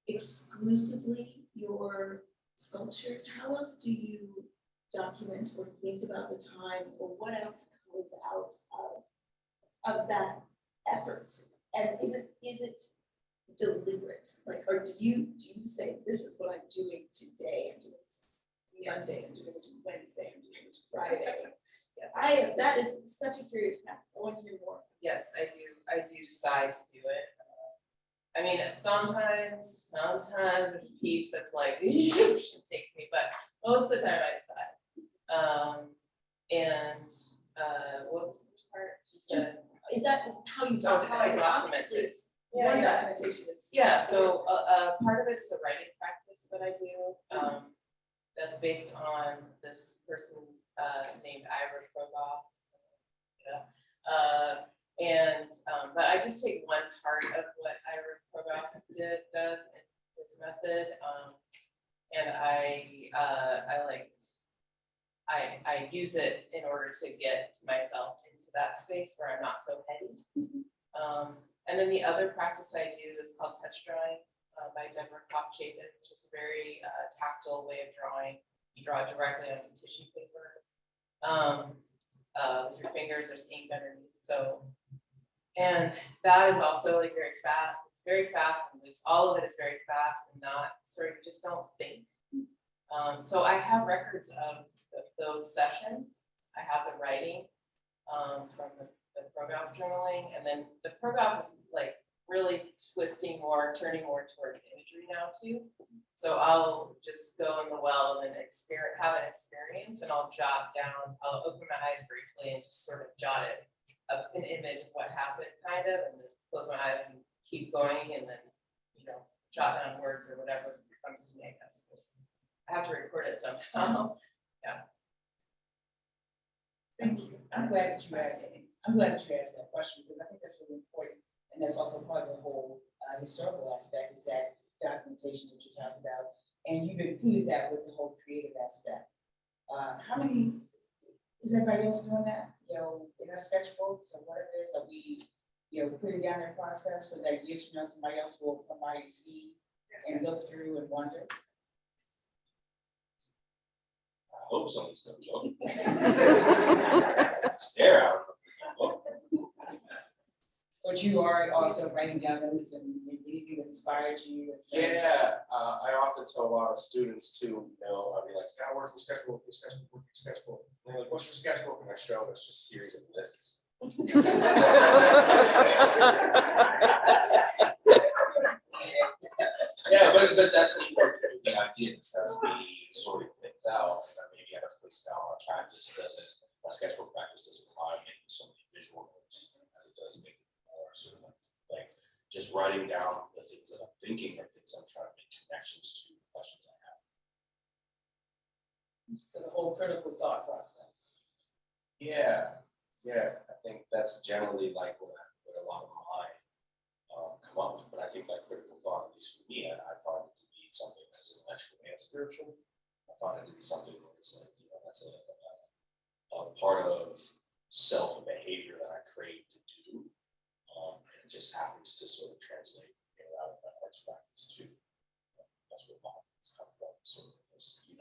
exclusively your sculptures? How else do you document or think about the time, or what else comes out of that effort? And is it deliberate? Or do you say, this is what I'm doing today, I'm doing this Monday, I'm doing this Wednesday, I'm doing this Friday? Yes. That is such a curious practice. I want to hear more. Yes, I do decide to do it. I mean, sometimes there's a piece that's like, it takes me, but most of the time I decide. What was the first part? You said, Is that how you how I document? document it? One documentation is. Yeah, so part of it is a writing practice that I do. That's based on this person named Ira Progoff. But I just take one part of what Ira Progoff does in his method, and I use it in order to get myself into that space where I'm not so heady. And then the other practice I do is called touch drawing by Deborah Kopchapin, which is a very tactile way of drawing. You draw directly onto tissue paper. With your fingers, there's ink underneath. So, and that is also like very fast. It's very fast and loose. All of it is very fast and not sort of, just don't think. So I have records of those sessions. I have the writing from the Progoff journaling, and then the Progoff is like really turning more towards imagery now too. So I'll just go in the well and then have an experience, and I'll open my eyes briefly and just sort of jot it up an image of what happened kind of, and then close my eyes and keep going, and then, jot down words or whatever comes to me, I guess. I have to record it somehow. Yeah. Thank you. I'm glad that you asked that question, because I think that's really important. And that's also part of the whole historical aspect, is that documentation that you talked about. And you've included that with the whole creative aspect. How many, is everybody else doing that? In our sketchbooks or whatever it is, are we, putting down their process so that years from now somebody else will come by and see and look through and wonder? I hope someone's gonna look. Stare out. Look. But you are also writing down those and anything that inspired you. Yeah, I often tell a lot of students too, I'll be like, you gotta work in sketchbook, sketchbook. And they're like, what's your sketchbook? And I show them, it's just a series of lists. Yeah, but that's the idea is that's me sorting things out. And maybe at a place now our sketchbook practice doesn't rely on making so many visual notes as it does making more sort of writing down the things that I'm thinking or things I'm trying to make connections to, questions I have. So the whole critical thought process. Yeah, I think that's generally like what a lot of mine come up with, but I think that critical thought, at least for me, I find it to be something that's intellectual and spiritual. I find it to be something that's like, that's a part of self and behavior that I crave to do. And it just happens to sort of translate out of my arts practice too. That's what mine is come from, sort of this,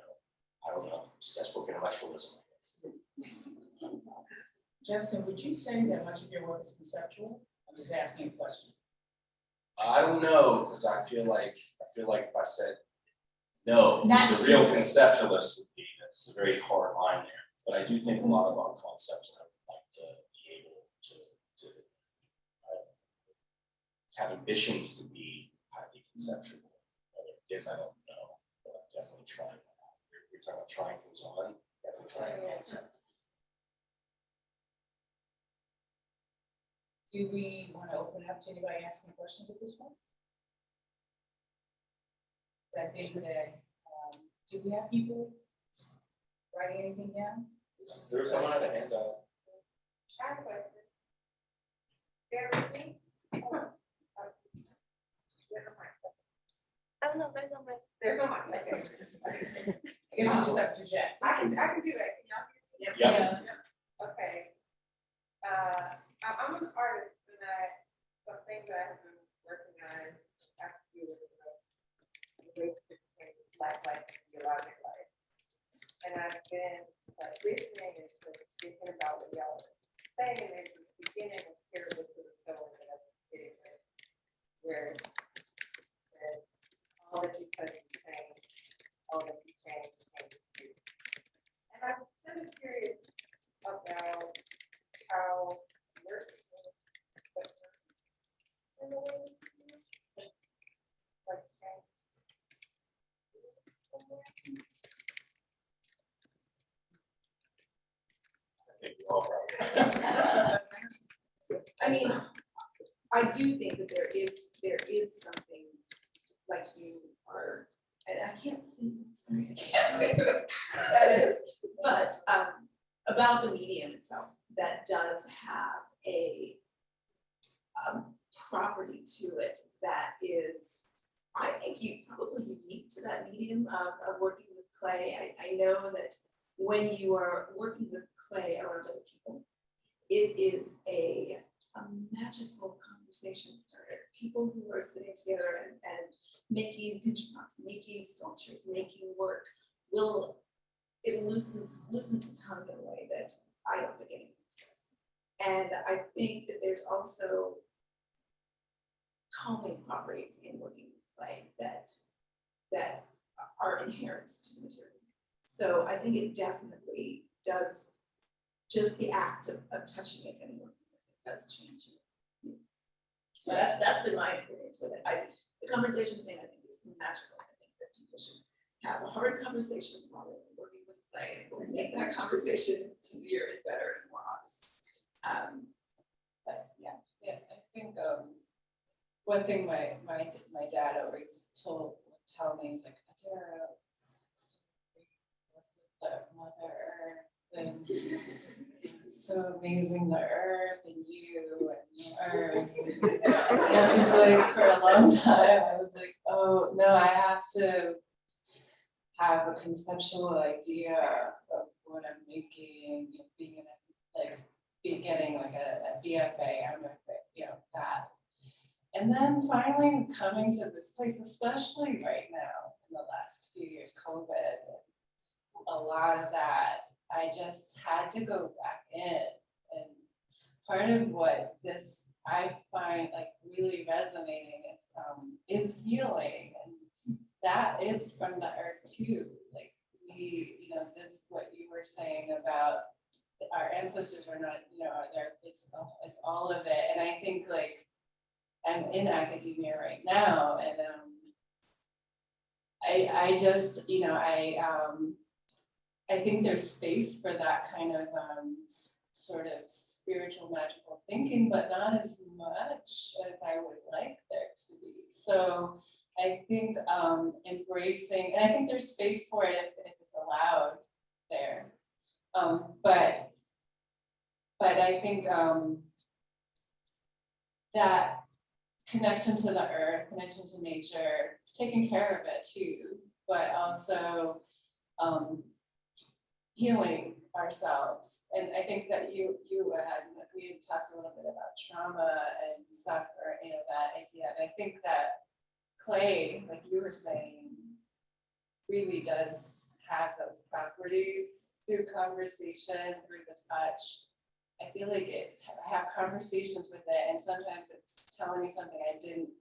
I don't know, sketchbook intellectualism, I guess. Justin, would you say that much of your work is conceptual? I'm just asking a question. I don't know, because I feel like if I said no, That's the real true. conceptualist would be, that's a very hard line there. But I do think a lot about concepts, and I would like to be able to have ambitions to be highly conceptual. Whether it is, I don't know, but I'm definitely trying. We're talking about trying things on, definitely trying concept. Do we want to open up to anybody asking questions at this point? I think that, do we have people writing anything down? There was someone had a hand up. I have a question. Bear with me. Oh, no, there's no mic. There's no mic, okay. I guess we just have to project. I can do that. Can y'all hear me? Yeah. Okay. I'm an artist, and something that I have been working on after you with the relationship between Black life and geologic life. And I've been listening and thinking about what y'all are saying, and at the beginning of Carol to the story that I've been sitting with, where all that you touch you change, all that you change too. And I'm kind of curious about how work in the way like change. I think we're all right. I mean, I do think that there is something like you are, and I can't see, sorry, I can't see what that is, but about the medium itself that does have a property to it that is, I think, probably unique to that medium of working with clay. I know that when you are working with clay around other people, it is a magical conversation starter. People who are sitting together and making pinch pots, making sculptures, making work, it loosens the tongue in a way that I don't think anything does. And I think that there's also calming properties in working with clay that are inherent to the material. So I think it definitely does, just the act of touching it and working with it does change you. So that's been my experience with it. The conversation thing, I think, is magical. I think that people should have hard conversations while they're working with clay, and make that conversation easier and better and more honest. But yeah. Yeah, I think one thing my dad always tell me is like, Adero, the Mother Earth, and it's so amazing, the Earth and you and the Earth. And I was like, for a long time, I was like, oh no, I have to have a conceptual idea of what I'm making, getting like a BFA, MFA, that. And then finally coming to this place, especially right now in the last few years, COVID, a lot of that, I just had to go back in. And part of what this I find like really resonating is healing. And that is from the earth too. Like this, what you were saying about our ancestors are not, it's all of it. And I think like, I'm in academia right now, and I just, I think there's space for that kind of sort of spiritual magical thinking, but not as much as I would like there to be. So I think embracing, and I think there's space for it if it's allowed there. But I think that connection to the earth, connection to nature, it's taking care of it too, but also healing ourselves. And I think that we had talked a little bit about trauma and stuff, or that idea. And I think that clay, like you were saying, really does have those properties through conversation, through the touch. I feel like I have conversations with it, and sometimes it's telling me something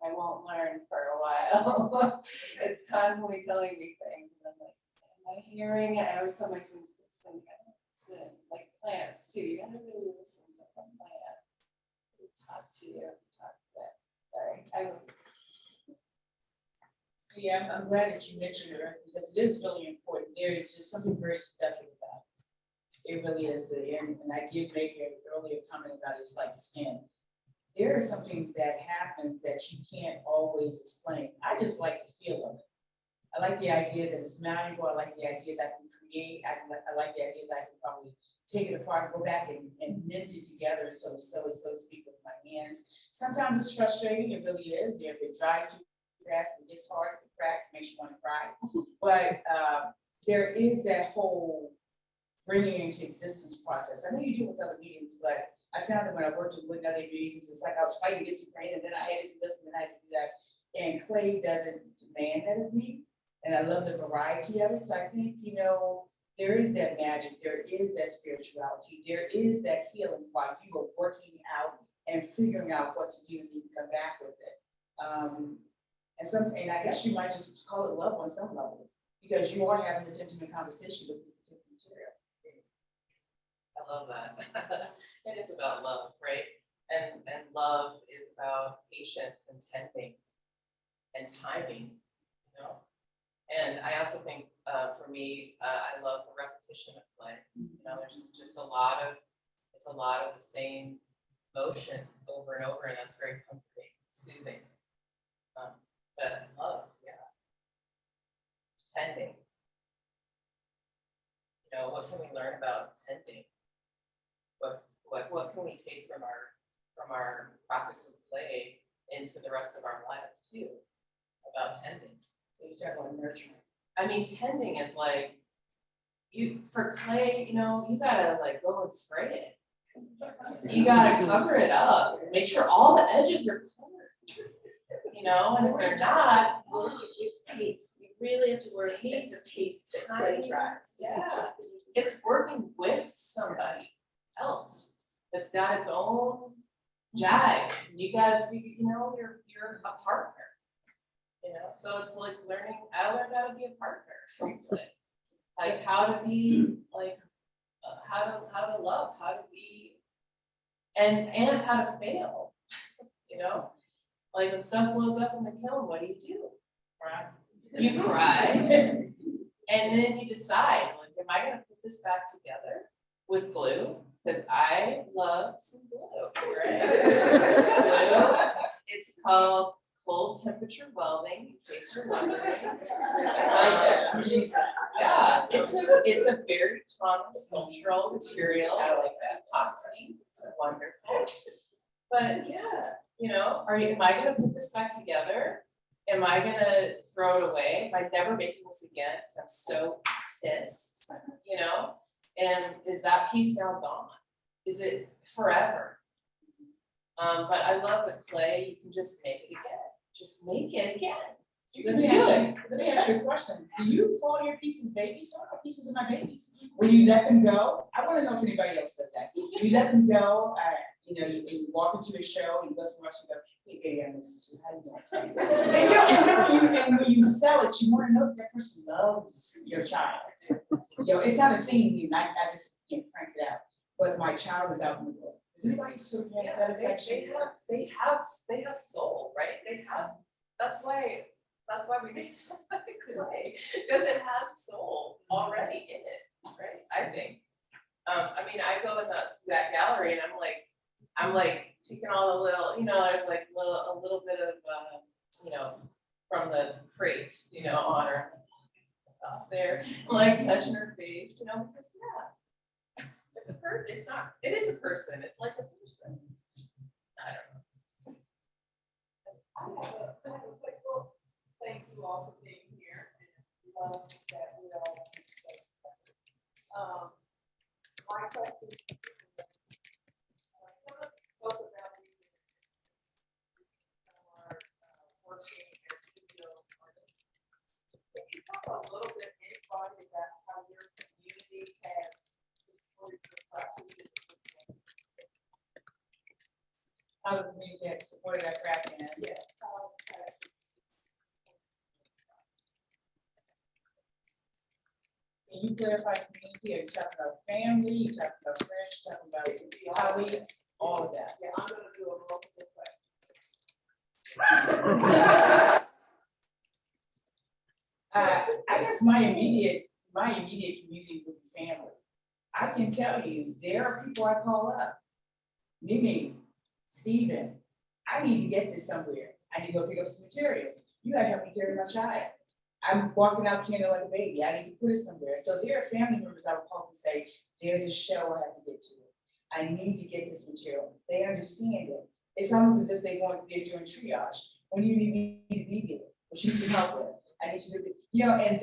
I won't learn for a while. It's constantly telling me things, and I'm like, am I hearing it? I always tell my students, listen, like plants too. You gotta really listen to a plant. We talk to it. Sorry, Yeah, I'm glad that you mentioned the earth, because it is really important. There is just something very specific about it. It really is. And I did make an earlier comment about it's like skin. There is something that happens that you can't always explain. I just like the feel of it. I like the idea that it's malleable. I like the idea that I can create. I like the idea that I can probably take it apart, go back and knit it together, so to speak, with my hands. Sometimes it's frustrating. It really is. If it dries too fast, it gets hard, it cracks, makes you want to cry. But there is that whole bringing into existence process. I know you do with other mediums, but I found that when I worked with other mediums, it's like I was fighting against the grain, and then I had to do this, and then I had to do that. And clay doesn't demand that of me. And I love the variety of it. So I think, there is that magic, there is that spirituality, there is that healing while you are working out and figuring out what to do, and you come back with it. And I guess you might just call it love on some level, because you are having this intimate conversation with this particular material. I love that. It is about love, right? And love is about patience and tending and timing, And I also think for me, I love the repetition of play. There's just it's a lot of the same motion over and over, and that's very comforting, soothing. But love, yeah. Tending. What can we learn about tending? What can we take from our practice of play into the rest of our life too, about tending? So you talk about nurturing. I mean, tending is like, for clay, you gotta like go and spray it. You gotta cover it up, make sure all the edges are covered. And if they're not, it's pace. You really have to work at the pace that clay dries. Yeah, it's working with somebody else that's got its own jive. You gotta figure, you're a partner. So it's like I learned how to be a partner from play. Like how to be like, how to love, how to be, and how to fail, Like when stuff blows up in the kiln, what do? Cry. You cry, and then you decide, like, am I gonna put this back together with glue? Because I love some glue, right? Glue, it's called cold temperature welding, in case you're wondering. Yeah, it's a very common sculptural material. I like that. Epoxy, it's wonderful. But yeah, am I gonna put this back together? Am I gonna throw it away? Am I never making this again? Because I'm so pissed, And is that piece now gone? Is it forever? But I love the clay. You can just make it again. Just make it again. Let me ask you a question. Do you call your pieces babies? Some of my pieces are my babies. Will you let them go? I want to know if anybody else does that. Do you let them go? You walk into a show, you go somewhere, you go, hey, baby, I missed you. How you doing? And when you sell it, you want to know if that person loves your child. It's not a thing. I just can't print it out. But my child is out in the world. Does anybody sort of have that affection? They have soul, right? That's why we make so much clay, because it has soul already in it, right? I think. I mean, I go in that gallery and I'm like picking all the little, there's like a little bit of, from the crate, on her off there, I'm like touching her face, because it's a person. It is a person. It's like a person. I don't know. I have a quick quote. Thank you all for being here. And love that we all. My question is, someone spoke about our working as studio artists. Can you talk a little bit, anybody, about how your community has supported your practice? How the community has supported our craft and Yes. can you clarify community? Are you talking about family? You talking about friends? You talking about colleagues? All of that. Yeah, I'm gonna do a multiple question. I guess my immediate community would be family. I can tell you, there are people I call up. Mimi, Stephen, I need to get this somewhere. I need to go pick up some materials. You gotta help me carry my child. I'm walking out carrying like a baby. I need to put it somewhere. So there are family members I would call and say, there's a show I have to get to. I need to get this material. They understand it. It's almost as if they're doing triage. When you need me to be there, what you need help with. I need you to be, and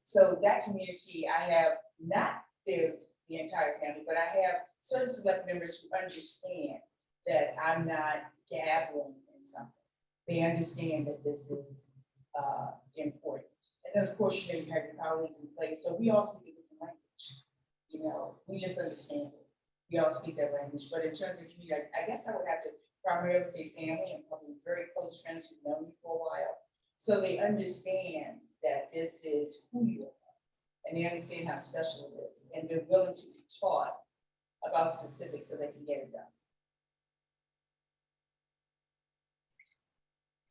so that community, I have not the entire family, but I have certain select members who understand that I'm not dabbling in something. They understand that this is important. And then of course, you have your colleagues in place. So we all speak a different language. We just understand it. We all speak that language. But in terms of community, I guess I would have to primarily say family and probably very close friends who've known me for a while. So they understand that this is who you are. And they understand how special it is. And they're willing to be taught about specifics so they can get it done.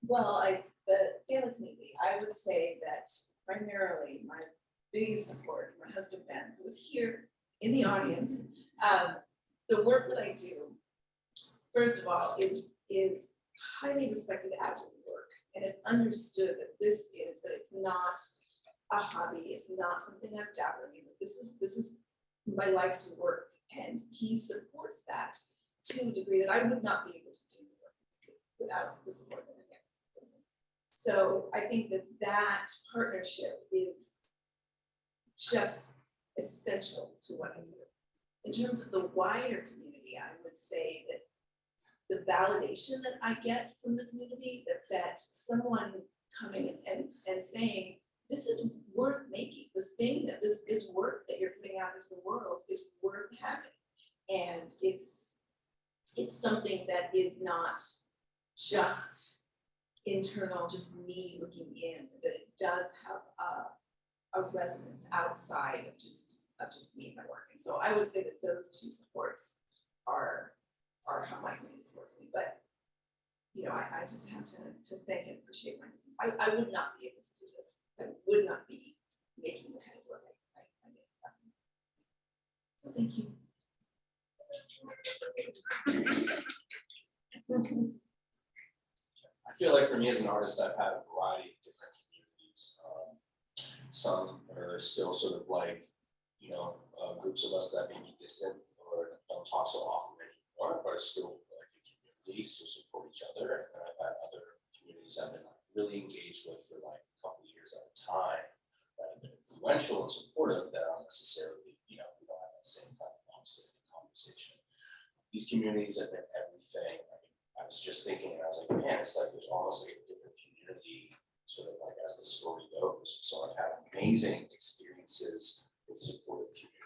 Well, the family community, I would say that primarily my biggest support, my husband Ben, who is here in the audience, the work that I do, first of all, is highly respected as work, and it's understood that it's not a hobby, it's not something I'm dabbling in. This is my life's work, and he supports that to a degree that I would not be able to do the work without the support that I get. So I think that partnership is just essential to what I do. In terms of the wider community, I would say that the validation that I get from the community, that someone coming and saying, this is worth making, this work that you're putting out into the world is worth having. And it's something that is not just internal, just me looking in, that it does have a resonance outside of just me and my work. And so I would say that those two supports are how my community supports me. But I just have to thank and appreciate my husband. I would not be able to do this. I would not be making the kind of work I make. So thank you. I feel like for me as an artist, I've had a variety of different communities. Some are still sort of like, groups of us that may be distant or don't talk so often anymore, but are still like a community, still support each other. And then I've had other communities I've been really engaged with for like a couple of years at a time that have been influential and supportive that aren't necessarily, we don't have that same kind of long-standing conversation. These communities have been everything. I was just thinking, and I was like, man, it's like there's almost like a different community, sort of like as the story goes. So I've had amazing experiences with supportive community,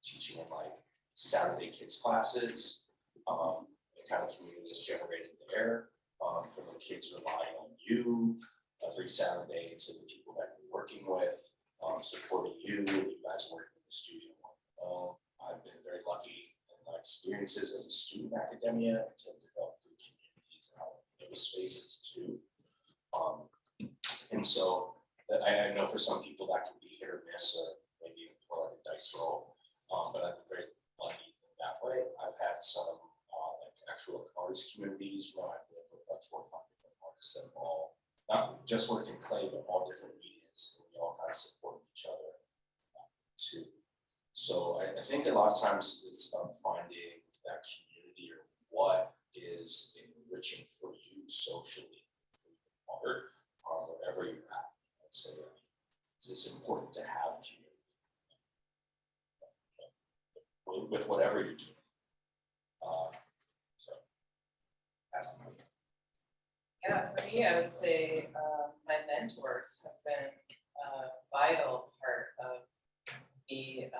teaching in like Saturday kids classes, the kind of community that's generated there, from the kids relying on you every Saturday to the people that you're working with, supporting you guys working in the studio. I've been very lucky in my experiences as a student in academia to develop good communities out in those spaces too. And so that I know for some people that can be hit or miss, or maybe more like a dice roll. But I've been very actual artist communities. You know, I've lived with like 4 or 5 different artists that all not just worked in clay, but all different medias, and we all kind of support each other too. So I think a lot of times it's finding that community or what is enriching for you socially, for your art, wherever you're at. I'd say it's important to have community with whatever you're doing. So that's the movie. Yeah, for me, I would say my mentors have been a vital part of the.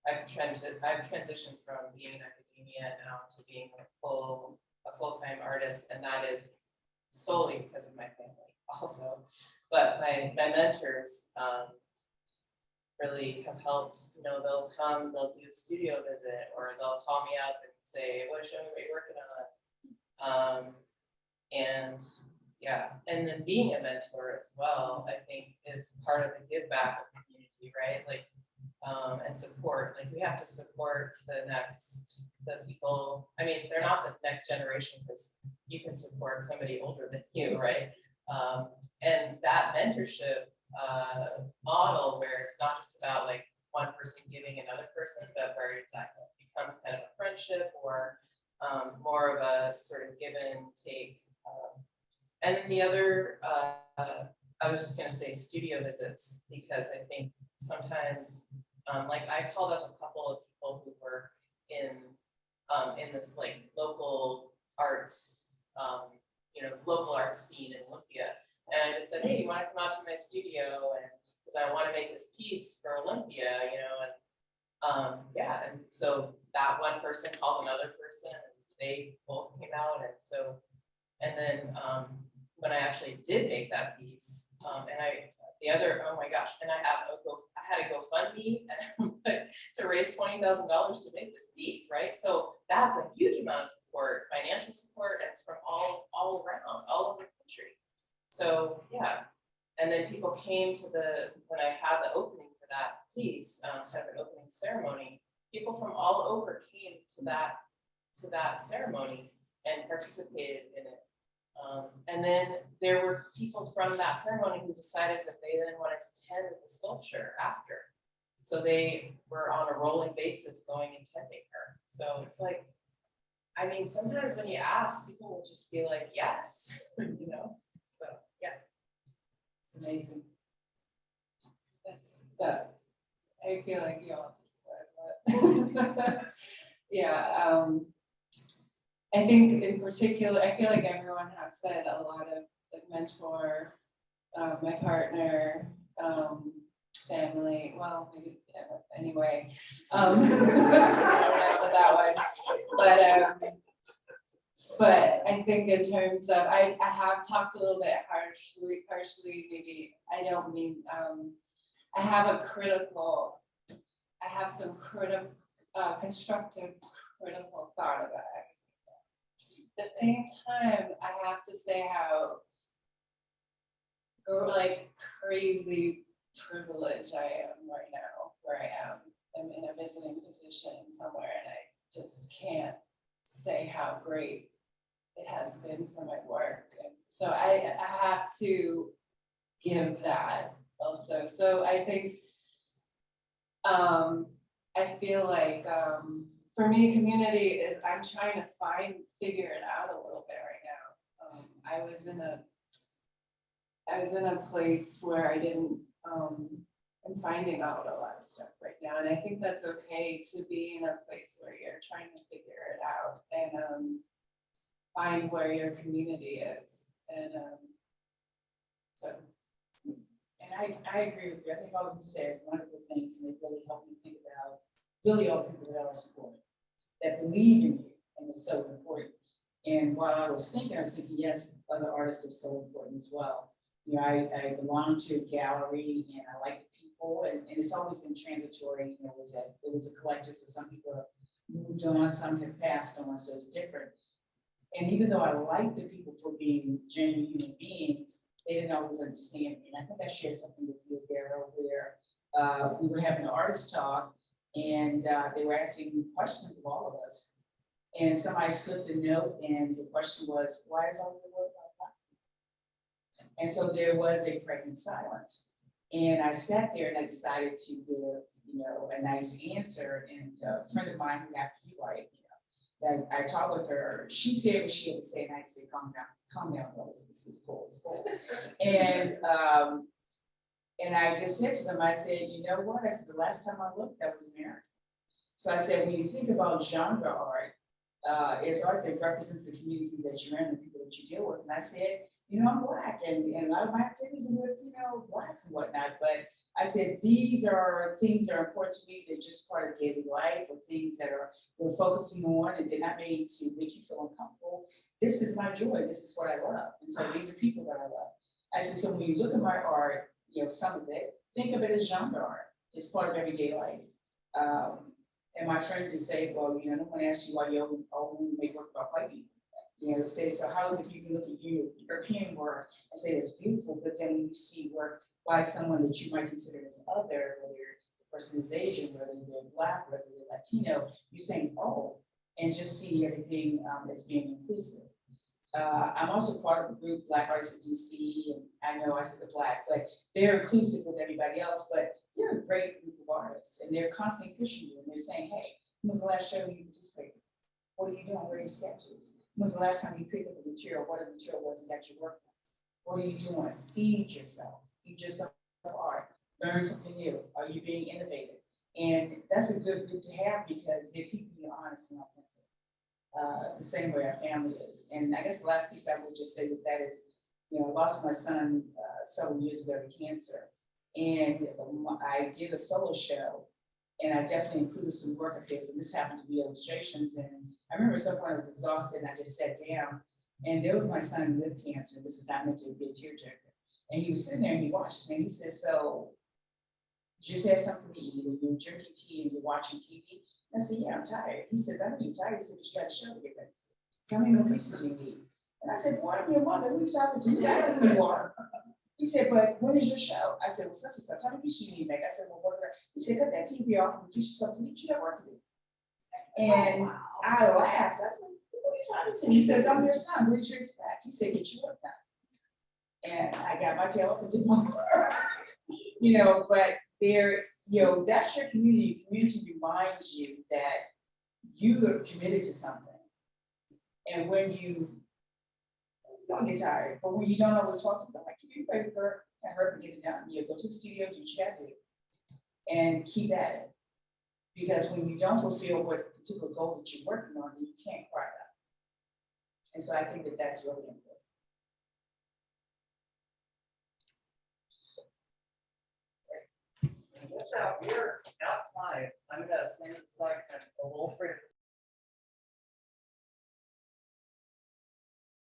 I've transitioned from being in academia now to being a full-time artist, and that is solely because of my family also. But my mentors really have helped. You know, they'll come, they'll do a studio visit, or they'll call me up and say, "Want to show me what you're working on?" And yeah, and then being a mentor as well, I think, is part of the give back of the community, right? Like, and support. Like, we have to support the people. I mean, they're not the next generation, because you can support somebody older than you, right? And that mentorship model, where it's not just about like one person giving another person, but where it's becomes kind of a friendship, or more of a sort of give and take. And then the other, I was just going to say studio visits, because I think sometimes, like, I called up a couple of people who work in this like local arts, local arts scene in Olympia, and I just said, "Hey, you want to come out to my studio?" And because I want to make this piece for Olympia, and yeah, and so that one person called another person, and they both came out, and then when I actually did make that piece, oh my gosh, and I had a GoFundMe to raise $20,000 to make this piece, right? So that's a huge amount of support, financial support, and it's from all around, all over the country. So yeah, and then people came to when I had the opening for that piece, kind of an opening ceremony, people from all over came to that ceremony and participated in it. And then there were people from that ceremony who decided that they then wanted to tend the sculpture after. So they were on a rolling basis going and tending her. So it's like, I mean, sometimes when you ask, people will just be like, yes, so yeah. It's amazing. That's, I feel like you all just said what. Yeah. I think in particular, I feel like everyone has said a lot of the mentor, my partner, family, well, maybe anyway. I don't know about that one. But I think in terms of, I have talked a little bit harshly, maybe, I don't mean, I have some constructive critical thought about it. At the same time, I have to say how like crazy privileged I am right now, where I am. I'm in a visiting position somewhere, and I just can't say how great it has been for my work. And so I have to give that also. So I think I feel like for me, community is, I'm trying to figure it out a little bit right now. I was in a place where I didn't, I'm finding out a lot of stuff right now. And I think that's okay to be in a place where you're trying to figure it out and find where your community is. And so. And I agree with you. I think all of you said wonderful things, and they really helped me think about really all people that are supporting, that believe in you, and it's so important. And while I was thinking, yes, other artists are so important as well. I belong to a gallery, and I like the people, and it's always been transitory. It was a collective, so some people have moved on, some have passed on, so it's different. And even though I like the people for being genuine human beings, they didn't always understand me. And I think I shared something with you, Adero, where we were having an artist talk, and they were asking questions of all of us. And somebody slipped a note and the question was, why is all your work about Black people? And so there was a pregnant silence. And I sat there and I decided to give, a nice answer. And a friend of mine who happened to be white, that I talked with her, she said what she had to say, and I said, calm down, Rose, this is cool, it's cool. And I just said to them, I said, you know what? I said, the last time I looked, that was American. So I said, when you think about genre art, it's art that represents the community that you're in, the people that you deal with. And I said, I'm Black, and a lot of my activities are with, Blacks and whatnot. But I said, these are things that are important to me. They're just part of daily life, or things that we're focusing on, and they're not made to make you feel uncomfortable. This is my joy. This is what I love. And so these are people that I love. I said, so when you look at my art, some of it, think of it as genre art. It's part of everyday life. And my friend just say, well, no one asked you why you only make work about white people. They say, so how is it you can look at European work and say it's beautiful, but then when you see work by someone that you might consider as other, whether the person is Asian, whether they're Black, whether they're Latino, you're saying, oh, and just see everything as being inclusive. I'm also part of a group, Black Artists in DC, and I know I said the Black, but they're inclusive with everybody else, but they're a great group of artists, and they're constantly pushing you, and they're saying, hey, when was the last show you participated? What are you doing? Where are your sketches? When was the last time you picked up a material? What a material was and got your work done? What are you doing? Feed yourself art, learn something new. Are you being innovative? And that's a good group to have because they're keeping you honest and authentic. The same way our family is. And I guess the last piece I would just say with that is, I lost my son several years ago to cancer. And I did a solo show, and I definitely included some work of his, and this happened to be illustrations. And I remember at some point I was exhausted, and I just sat down, and there was my son with cancer. This is not meant to be a tearjerker. And he was sitting there, and he watched me, and he said, so you just had something to eat, and you're drinking tea, and you're watching TV? I said, yeah, I'm tired. He says, I know you're tired. He said, but you got a show to get ready. So how many more pieces do you need? And I said, boy, I'm your mother. Who are you talking to? He said, I know who you are. He said, but when is your show? I said, well, such and such. How many pieces do you need to make? I said, well, what? He said, cut that TV off and feature something that you got work to do. And I laughed. I said, what are you talking to? He says, I'm your son. What did you expect? He said, get your work done. And I got my tail up and did my work. But there, that's your community. Your community reminds you that you are committed to something. And when you don't get tired, but when you don't always talk to them, like, keep your paper and hurry and get it done. Go to the studio, do what you gotta do, and keep at it. Because when you don't fulfill what particular goal that you're working on, then you can't cry out. And so I think that that's really important. We're out of time. I'm gonna stand aside and a little afraid of